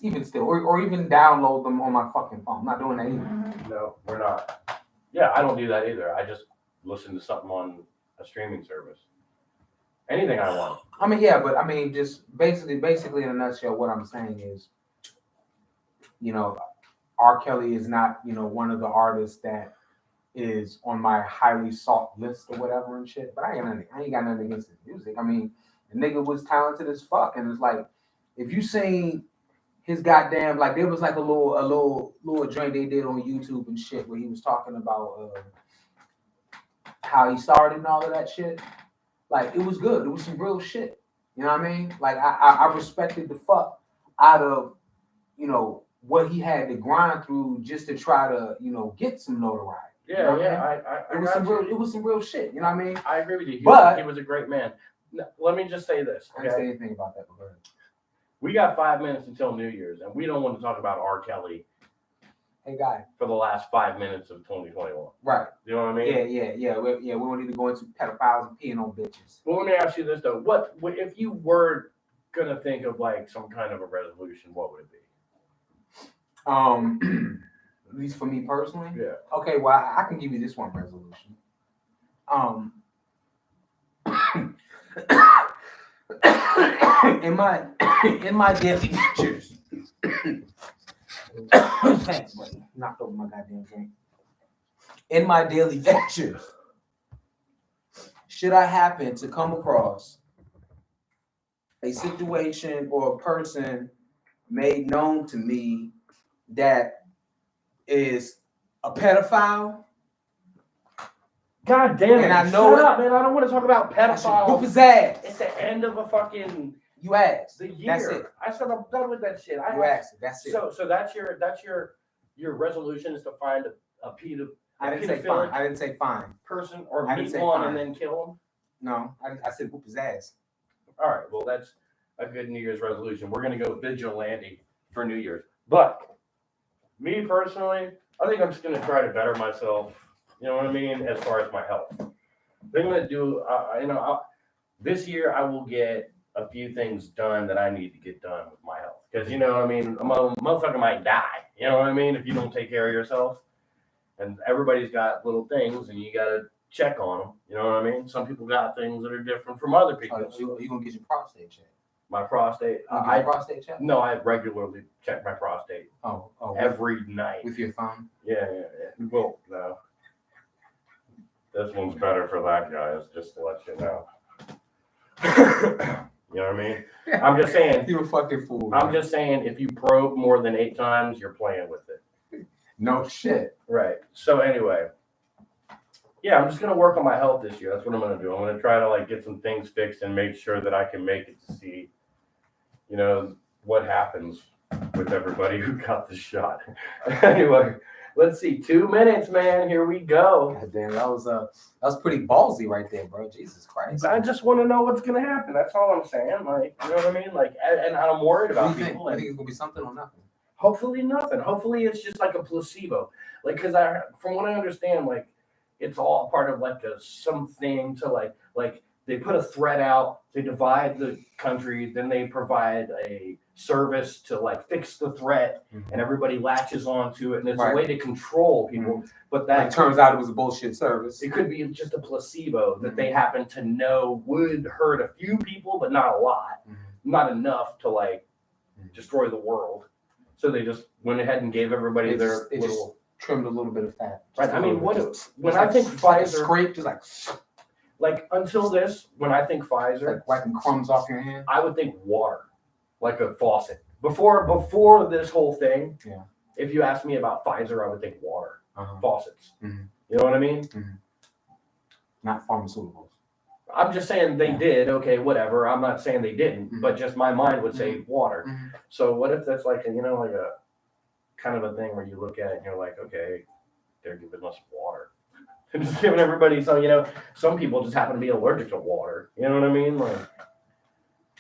even still, or even download them on my fucking phone. I'm not doing that either. No, we're not. Yeah, I don't do that either. I just listen to something on a streaming service. Anything I want. I mean, yeah, but I mean, just basically in a nutshell, what I'm saying is, you know, R. Kelly is not, you know, one of the artists that is on my highly sought list or whatever and shit. But I ain't got nothing against his music. I mean, the nigga was talented as fuck, and it's like, if you seen his goddamn, like there was like a little joint they did on YouTube and shit where he was talking about how he started and all of that shit. Like it was good. It was some real shit. You know what I mean? Like I respected the fuck out of, you know, what he had to grind through just to try to, you know, get some notoriety. Yeah, you know yeah. It was some real shit. You know what I mean? I agree with you. But he was a great man. No, let me just say this. I didn't say anything about that. But go ahead. We got 5 minutes until New Year's, and we don't want to talk about R. Kelly. Hey, guy. For the last 5 minutes of 2021. Right. You know what I mean? Yeah. We don't need to go into pedophiles and peeing on bitches. Well, let me ask you this though: what if you were gonna think of like some kind of a resolution? What would it be? At least for me personally. Yeah. Okay. Well, I can give you this one resolution. In my daily ventures. Thanks, buddy. Knocked over my goddamn drink. In my daily ventures, should I happen to come across a situation or a person made known to me that is a pedophile? God damn it! And I know Shut up, man. I don't want to talk about pedophiles. Whoop his ass. It's the end of a fucking. You asked. The year. That's it. I said I'm done with that shit. You asked. That's it. So that's your resolution is to find a pedophile. I didn't say fine. Person or I didn't meet say one fine. and then kill him. No, I said whoop his ass. All right. Well, that's a good New Year's resolution. We're gonna go vigilante for New Year's. But me personally, I think I'm just gonna try to better myself. You know what I mean? As far as my health, I'm gonna do. This year I will get a few things done that I need to get done with my health. Because, you know what I mean? A motherfucker might die. You know what I mean? If you don't take care of yourself. And everybody's got little things and you got to check on them. You know what I mean? Some people got things that are different from other people. You going to get your prostate checked? My prostate? Prostate check? No, I regularly check my prostate. Oh. Every night. With your phone? Yeah. Well, no. This one's better for that, guys, just to let you know. You know what I mean? I'm just saying. You're a fucking fool. I'm just saying, if you probe more than 8 times, you're playing with it. No shit. Right. So anyway, yeah, I'm just gonna work on my health this year. That's what I'm gonna do. I'm gonna try to like get some things fixed and make sure that I can make it to see, you know, what happens with everybody who got the shot. Anyway, let's see. 2 minutes, man. Here we go. God damn, that was pretty ballsy right there, bro. Jesus Christ. I just want to know what's gonna happen. That's all I'm saying. Like, you know what I mean? Like, and I'm worried about people. I think it's gonna be something or nothing. Hopefully nothing. Hopefully it's just like a placebo. Like, because from what I understand, like, it's all part of like something to like they put a threat out, they divide the country, then they provide a service to like fix the threat, and everybody latches onto it, and it's a way to control people. But that turns out it was a bullshit service. It could be just a placebo that they happen to know would hurt a few people, but not a lot, not enough to like destroy the world. So they just went ahead and gave everybody their little. Just trimmed a little bit of fat. Right. I mean, when I think Pfizer, scrape, just like until this, when I think Pfizer, like wiping crumbs off your hand, I would think water, like a faucet. Before this whole thing, if you asked me about Pfizer, I would think water, faucets. You know what I mean? Not pharmaceuticals. I'm just saying they did. Okay, whatever. I'm not saying they didn't, but just my mind would say water. So what if that's like a kind of a thing where you look at it and you're like, okay, they're giving us water. They're just giving everybody some, some people just happen to be allergic to water. You know what I mean? Like,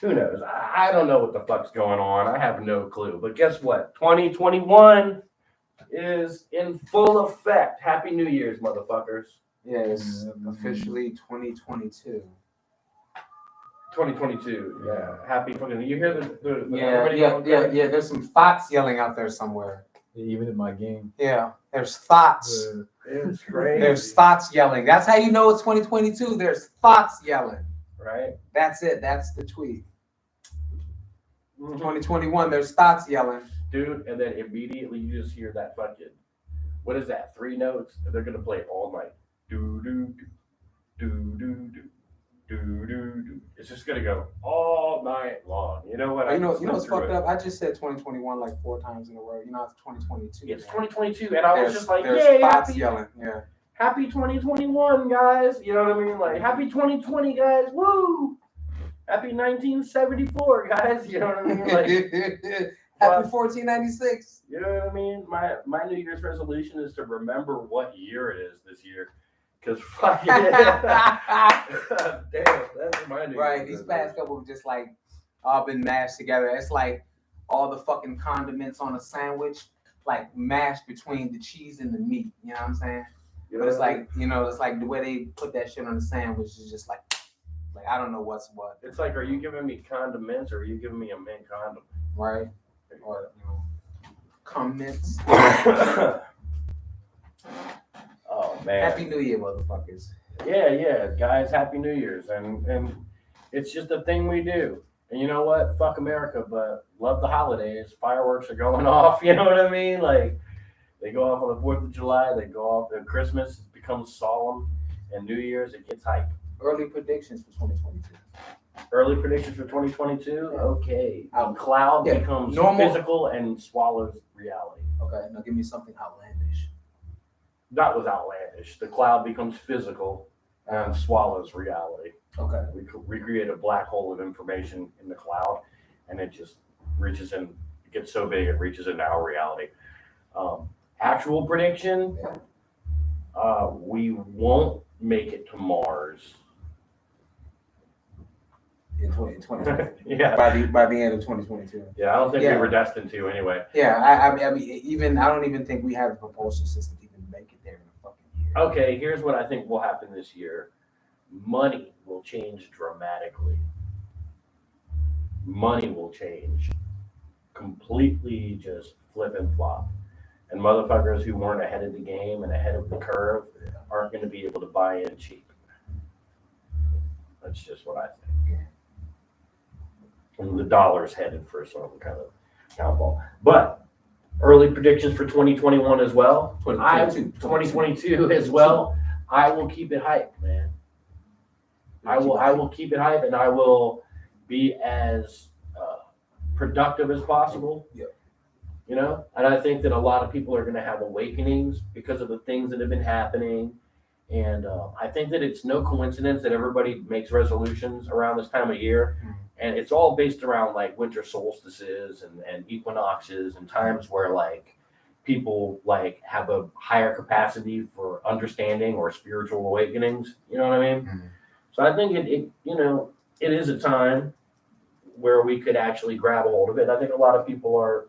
who knows? I don't know what the fuck's going on. I have no clue. But guess what? 2021 is in full effect. Happy New Year's, motherfuckers. Yeah, it's officially 2022. 2022. Yeah. Happy fucking. You hear the Yeah. There's some thoughts yelling out there somewhere. Even in my game. Yeah, there's thoughts. It's crazy. There's thoughts yelling. That's how you know it's 2022. There's thoughts yelling. Right. That's it. That's the tweet. Mm-hmm. 2021. There's thoughts yelling. Dude, and then immediately you just hear that fucking, what is that? 3 notes, and they're gonna play it all night. Do do do do do do do do do. It's just gonna go all night long. You know what? You know what's fucked up? I just said 2021 like 4 times in a row. You know it's 2022. It's 2022, and I was just like, there's yay, thoughts happy, yelling. Yeah. happy 2021, guys. You know what I mean? Like, happy 2020, guys. Woo! Happy 1974, guys. You know what I mean? Like. Happy 1496. You know what I mean? My New Year's resolution is to remember what year it is this year. Because fuck it. Damn, that's my New Year's Right, these resolution. past couple have just like all been mashed together. It's like all the fucking condiments on a sandwich, like mashed between the cheese and the meat. You know what I'm saying? You But it's what I mean? like, it's like the way they put that shit on the sandwich is just like I don't know what's what. It's like, are you giving me condiments or are you giving me a mint condom? Right? Or comments. Oh man. Happy New Year, motherfuckers. Yeah, guys, happy New Year's. And it's just a thing we do. And you know what? Fuck America, but love the holidays. Fireworks are going off, you know what I mean? Like, they go off on the 4th of July, they go off, and Christmas becomes solemn, and New Year's, it gets hype. Early predictions for 2022. Early predictions for 2022? Okay. The cloud becomes physical and swallows reality. Okay, now give me something outlandish. That was outlandish. The cloud becomes physical and swallows reality. Okay. We create a black hole of information in the cloud, and it just reaches in, it gets so big it reaches into our reality. Actual prediction, we won't make it to Mars. In 2020. Yeah. By the end of 2022. Yeah, I don't think we were destined to anyway. Yeah, I mean, I don't even think we have a propulsion system to even make it there in a fucking year. Okay, here's what I think will happen this year. Money will change dramatically. Money will change. Completely just flip and flop. And motherfuckers who weren't ahead of the game and ahead of the curve aren't going to be able to buy in cheap. That's just what I think. And the dollar's headed for some kind of downfall. But early predictions for 2021 as well. 2022 as well. I will keep it hype, man. I will keep it hype, and I will be as productive as possible. Yeah. You know, and I think that a lot of people are going to have awakenings because of the things that have been happening. And I think that it's no coincidence that everybody makes resolutions around this time of year. And it's all based around like winter solstices and equinoxes and times where like people like have a higher capacity for understanding or spiritual awakenings. You know what I mean? Mm-hmm. So I think it is a time where we could actually grab a hold of it. I think a lot of people are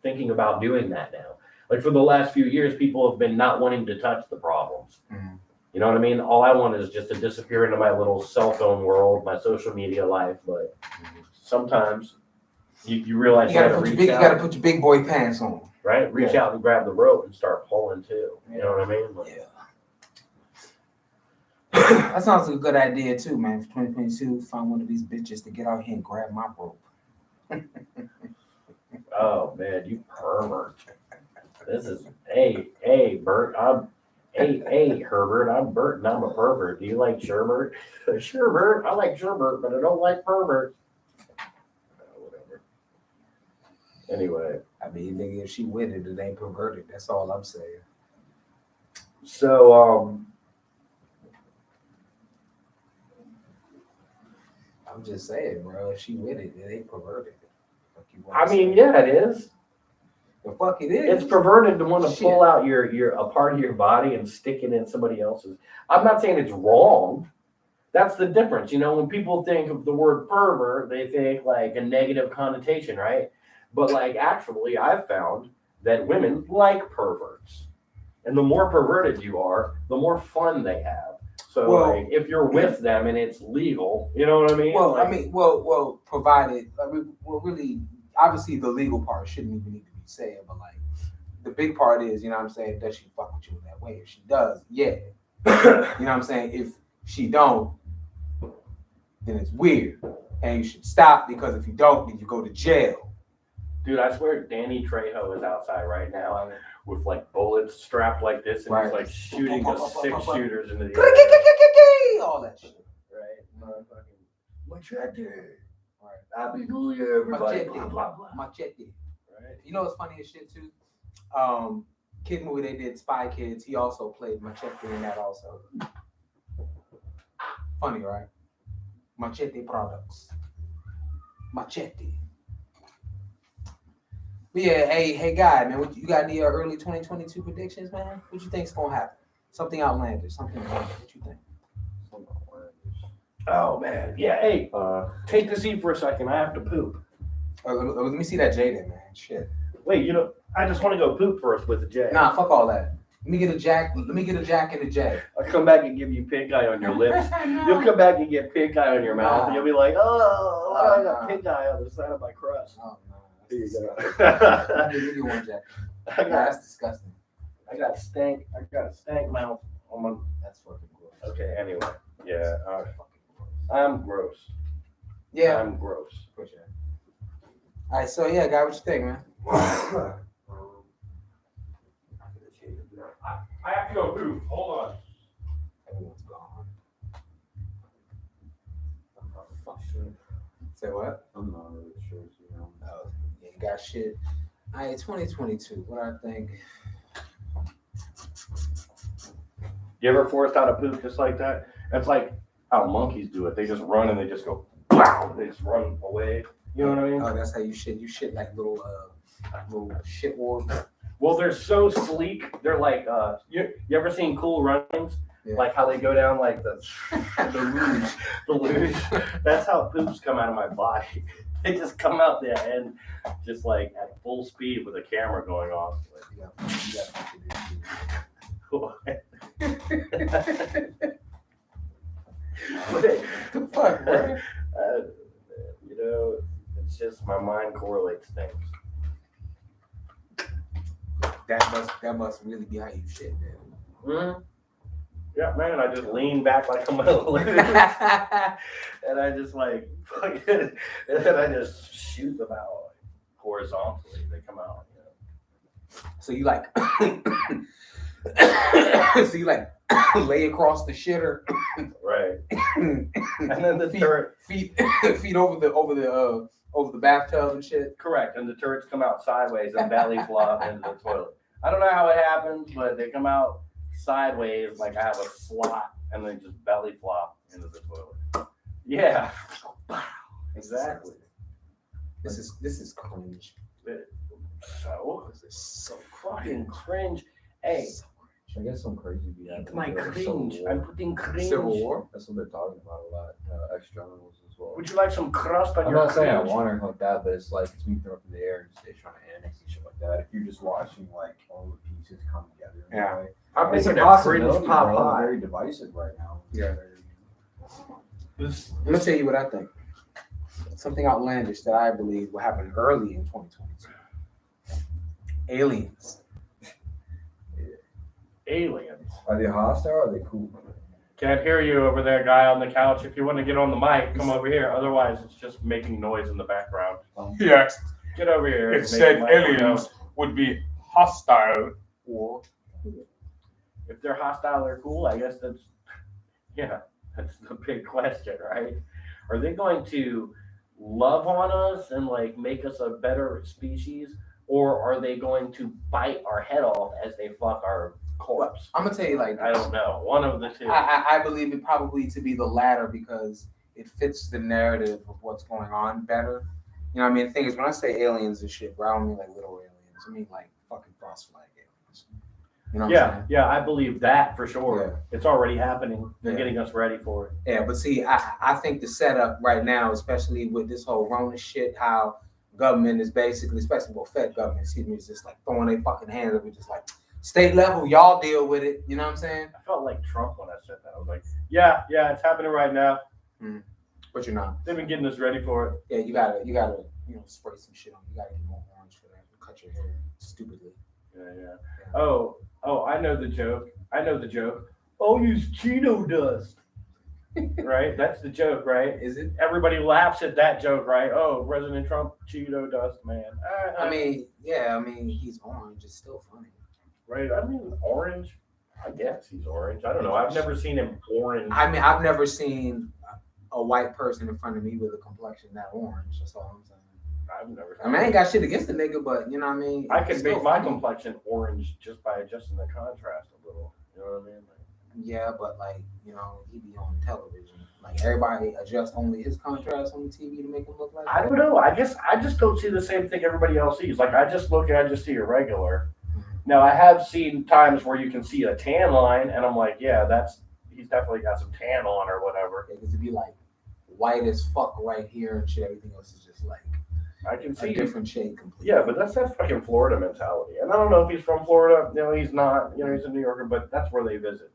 thinking about doing that now. Like for the last few years, people have been not wanting to touch the problems. Mm-hmm. You know what I mean? All I want is just to disappear into my little cell phone world, my social media life. But sometimes you realize you gotta put your big boy pants on. Right? Reach out and grab the rope and start pulling too. You know what I mean? Like, That sounds like a good idea too, man. For 2022, find one of these bitches to get out here and grab my rope. oh man, you pervert. This is hey Bert, Hey, Herbert, I'm Bert and I'm a pervert. Do you like Sherbert? Sherbert, I like Sherbert, but I don't like perverts. Whatever. Anyway. I mean, nigga, if she with it, it ain't perverted. That's all I'm saying. So, I'm just saying, bro, if she with it, it ain't perverted. I mean, yeah, it is. The fuck it is. It's perverted to want to Shit. pull out your a part of your body and stick it in somebody else's. I'm not saying it's wrong. That's the difference. You know, when people think of the word pervert, they think like a negative connotation, right? But like actually, I've found that women like perverts. And the more perverted you are, the more fun they have. So like, if you're with them and it's legal, you know what I mean? Well, like, provided, really, obviously the legal part shouldn't even need to be said, but like, the big part is, you know what I'm saying, does she fuck with you in that way? If she does, yeah. You know what I'm saying? If she don't, then it's weird. And you should stop, because if you don't, then you go to jail. Dude, I swear Danny Trejo is outside right now with like bullets strapped like this, and he's like shooting the 6 shooters into the air. All that shit. Right? Motherfucking machete. Right. Happy New Year, everybody. Blah, blah, blah. Machete. Right. You know what's funny as shit too? Kid movie they did, Spy Kids. He also played Machete in that also. Funny, right? Machete products. Machete. But yeah, hey, guy, man, you got any early 2022 predictions, man? What you think's gonna happen? Something outlandish, something outlandish. What you think? Oh man, yeah. Hey, take the seat for a second. I have to poop. Let me see that Jaden, man. Shit. Wait, I just want to go poop first with the J. Nah, fuck all that. Let me get a Jack and a J. I'll come back and give you pink eye on your lips. You'll come back and get pink eye on your mouth, and you'll be like, oh, I got pink eye on the side of my crust. Oh no. Here you go. Give you one, Jack. That's disgusting. I got a stank mouth on my. That's fucking gross. Okay, anyway. Yeah. I'm gross. Yeah. I'm gross. For sure. All right, so yeah, guy, what you think, man? I have to go poop. Hold on. Everyone's gone. Say what? I'm not really sure. Oh, you ain't got shit. All right, 2022. What I think. You ever forced out a poop just like that? That's like how monkeys do it. They just run and they just go, wow, they just run away. You know what I mean? Oh, that's how you shit. You shit like little shit orbs. Well, they're so sleek. They're like, you ever seen Cool Runnings? Yeah. Like how they go down like the luge. That's how poops come out of my body. They just come out there and just like at full speed with a camera going off. The fuck, bro? It's just my mind correlates things. That must really be how you shit, man. Mm-hmm. Yeah, man, I just lean back like I'm gonna lose. And I just like fucking, and then I just shoot them out like, horizontally. They come out, So you like lay across the shitter. Right. And then the turret feet over the bathtub and shit. correct. And the turrets come out sideways and belly flop into the toilet. I don't know how it happens, but they come out sideways like I have a slot and then just belly flop into the toilet. Yeah. Exactly. This is cringe. So This is so fucking cringe. Hey, I guess some crazy be happening. my cringe. I'm putting cringe. Civil War. That's what they're talking about a lot. Externals as well. Would you like some crust on I'm your not saying I cringe? want anything like that, but it's like it's being thrown up in the air and just they're trying to annex and shit like that. If you're just watching like all the pieces come together. In Yeah. a way. I'm It's a making a cringe possibility, pop bro. I'm high. very divisive right now. Yeah. This, I'm gonna tell you what I think. Something outlandish that I believe will happen early in 2022. Aliens. aliens. Are they hostile or are they cool? Can't hear you over there, guy on the couch. If you want to get on the mic, come over here. Otherwise, it's just making noise in the background. He asked Get over here. if and said make my- aliens would be hostile or If they're hostile or cool, I guess that's the big question, right? Are they going to love on us and like make us a better species, or are they going to bite our head off as they fuck our corpse? I'm gonna tell you like this. I don't know. One of the two. I believe it probably to be the latter because it fits the narrative of what's going on better. You know what I mean? The thing is, when I say aliens and shit, bro, I don't mean like little aliens. aliens. I mean like fucking cross flag aliens. You know what I'm saying? Yeah, I believe that for sure. Yeah. It's already happening. They're Yeah. getting us ready for it. Yeah, but see, I think the setup right now, especially with this whole Rona shit, how government is basically, especially Fed government, excuse me, is just like throwing their fucking hands up and just like state level, y'all deal with it. You know what I'm saying? I felt like Trump when I said that. I was like, yeah, it's happening right now. But you're not. They've been getting us ready for it. Yeah, you gotta, spray some shit on. You gotta get more orange for that. Cut your hair stupidly. Yeah. Oh, I know the joke. Oh, use Cheeto dust. Right? That's the joke, right? Is it? Everybody laughs at that joke, right? Oh, President Trump, Cheeto dust, man. I mean, he's orange. It's still funny. Right? I mean, orange. I guess he's orange. I don't know. I've never seen him orange. I mean, I've never seen a white person in front of me with a complexion that orange. That's all I'm saying. I've never. I mean, I ain't got shit against the nigga, but you know what I mean. I could make my complexion orange just by adjusting the contrast a little. You know what I mean? Yeah, but like, he be on television. Like everybody adjusts only his contrast on the TV to make him look like. I don't know. I guess I just don't see the same thing everybody else sees. Like I just see a regular. Now I have seen times where you can see a tan line, and I'm like, yeah, he's definitely got some tan on or whatever. Because it'd be like white as fuck right here and shit. Everything else is just like I can see a different shade completely. Yeah, but that's that fucking Florida mentality. And I don't know if he's from Florida. He's not. He's a New Yorker, but that's where they visit.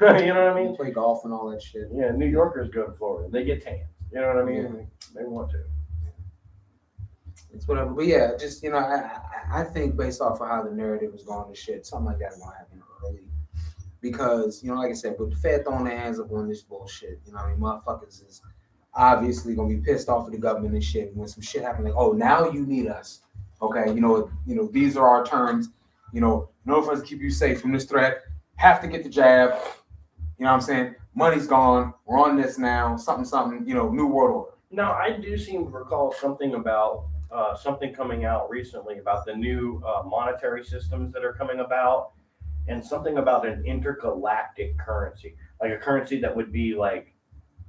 You know what I mean? They play golf and all that shit. Yeah, New Yorkers go to Florida. They get tans. You know what I mean? Yeah. They want to. It's whatever. But yeah, just, I think based off of how the narrative is going to shit, something like that is going to happen early. Because, like I said, with the Fed throwing their hands up on this bullshit, motherfuckers is obviously going to be pissed off at the government and shit. And when some shit happens, like, oh, now you need us. Okay, these are our terms. In order for us to keep you safe from this threat, have to get the jab. You know what I'm saying? Money's gone. We're on this now. Something, new world order. Now, I do seem to recall something about something coming out recently about the new monetary systems that are coming about, and something about an intergalactic currency, like a currency that would be like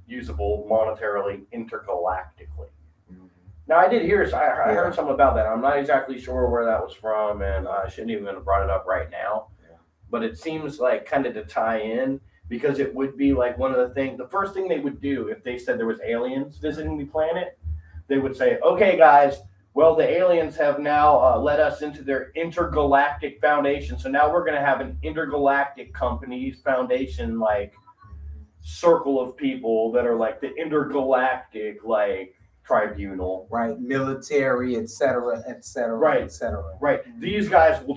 usable monetarily intergalactically. Mm-hmm. Now, I did hear, I heard something about that. I'm not exactly sure where that was from, and I shouldn't even have brought it up right now. Yeah. But it seems like kind of to tie in, because it would be like one of the things, the first thing they would do if they said there was aliens visiting the planet, they would say, okay, guys, well, the aliens have now let us into their intergalactic foundation. So now we're going to have an intergalactic company's foundation, like circle of people that are like the intergalactic, like tribunal. Right. Military, et cetera, et cetera, right. et cetera. Right. These guys will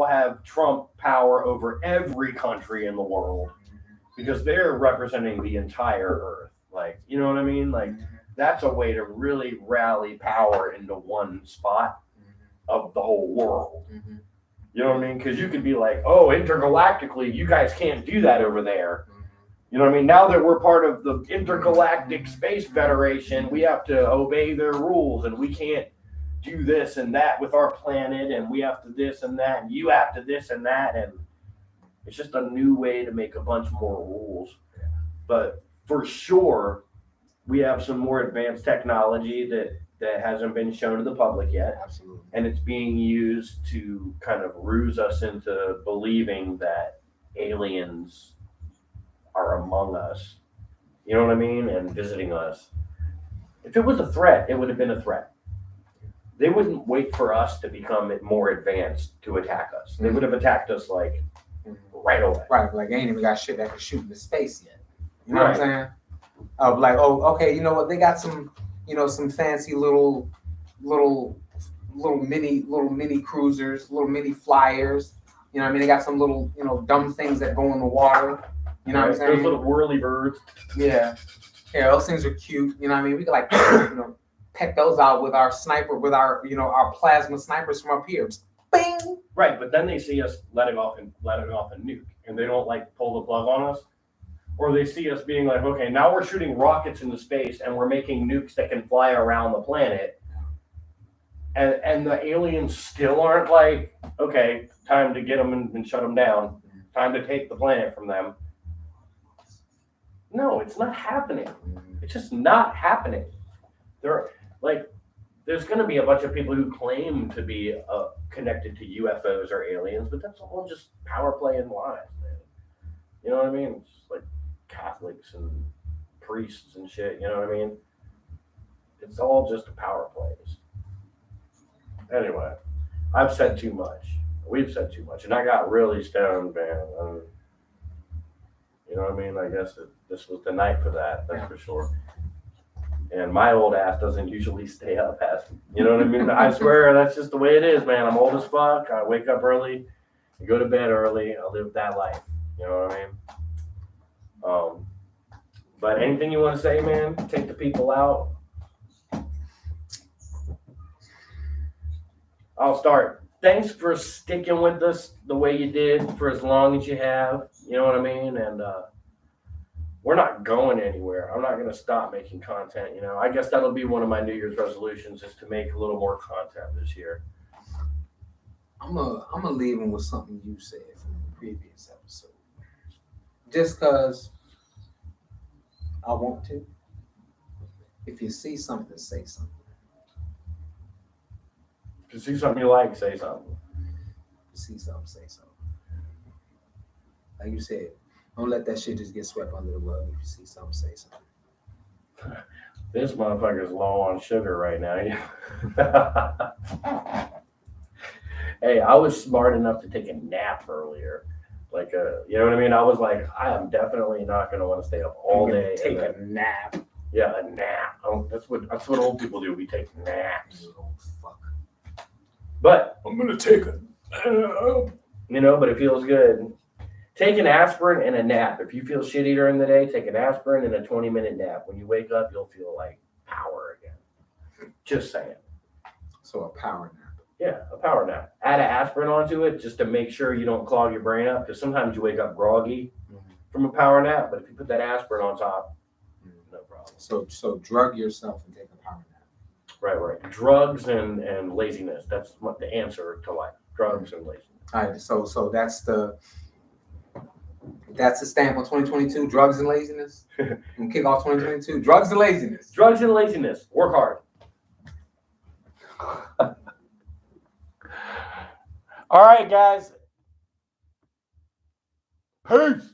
have Trump power over every country in the world because they're representing the entire earth. Like, you know what I mean? Like, that's a way to really rally power into one spot of the whole world. Mm-hmm. You know what I mean? Because you could be like, oh, intergalactically, you guys can't do that over there. Mm-hmm. You know what I mean? Now that we're part of the Intergalactic Space Federation, we have to obey their rules, and we can't do this and that with our planet, and we have to this and that, and you have to this and that, and it's just a new way to make a bunch more rules. But for sure, we have some more advanced technology that hasn't been shown to the public yet. Absolutely. And it's being used to kind of ruse us into believing that aliens are among us. You know what I mean? And visiting us. If it was a threat, it would have been a threat. They wouldn't wait for us to become more advanced to attack us. They would have attacked us like right away. Right, like ain't even got shit that can shoot into space yet. You know what I'm saying? Like, oh, okay, you know what? They got some, some fancy little mini cruisers, little mini flyers. You know what I mean? They got some little, dumb things that go in the water. You know what I'm saying? Those little whirly birds. Yeah. Yeah, those things are cute. You know what I mean? We could like, peck those out with our sniper, with our, our plasma snipers from up here. Just bing! Right, but then they see us letting off a nuke, and they don't like pull the plug on us. Or they see us being like, okay, now we're shooting rockets into space and we're making nukes that can fly around the planet. And the aliens still aren't like, okay, time to get them and shut them down. Time to take the planet from them. No, it's not happening. It's just not happening. They're like, there's going to be a bunch of people who claim to be connected to UFOs or aliens, but that's all just power play and lies, man. You know what I mean? It's just like Catholics and priests and shit. You know what I mean? It's all just power plays. Anyway, I've said too much. We've said too much, and I got really stoned, man. You know what I mean? I guess this was the night for that. That's for sure. And my old ass doesn't usually stay up past, you know what I mean? I swear that's just the way it is, man. I'm old as fuck. I wake up early, I go to bed early. I live that life. You know what I mean? But anything you want to say, man? Take the people out. I'll start. Thanks for sticking with us the way you did for as long as you have. You know what I mean? And we're not going anywhere. I'm not going to stop making content. You know, I guess that'll be one of my New Year's resolutions is to make a little more content this year. I'm gonna leave them with something you said from the previous episode. Just because I want to. If you see something, say something. If you see something you like, say something. If you see something, say something. Like you said, don't let that shit just get swept under the rug. If you see something, say something. This motherfucker's low on sugar right now. Hey, I was smart enough to take a nap earlier. Like, you know what I mean? I was like, I am definitely not going to want to stay up all day. Take a nap. Yeah, a nap. That's what old people do. We take naps. You old fuck. But I'm gonna take a nap. you know, but it feels good. Take an aspirin and a nap. If you feel shitty during the day, take an aspirin and a 20-minute nap. When you wake up, you'll feel like power again. Just saying. So a power nap. Yeah, a power nap. Add an aspirin onto it just to make sure you don't clog your brain up, because sometimes you wake up groggy from a power nap. But if you put that aspirin on top, no problem. So drug yourself and take a power nap. Right. Drugs and laziness. That's what the answer to life. Drugs and laziness. All right. So that's the stamp on 2022. Drugs and laziness. And kick off 2022. Drugs and laziness. Drugs and laziness. Work hard. All right, guys. Peace.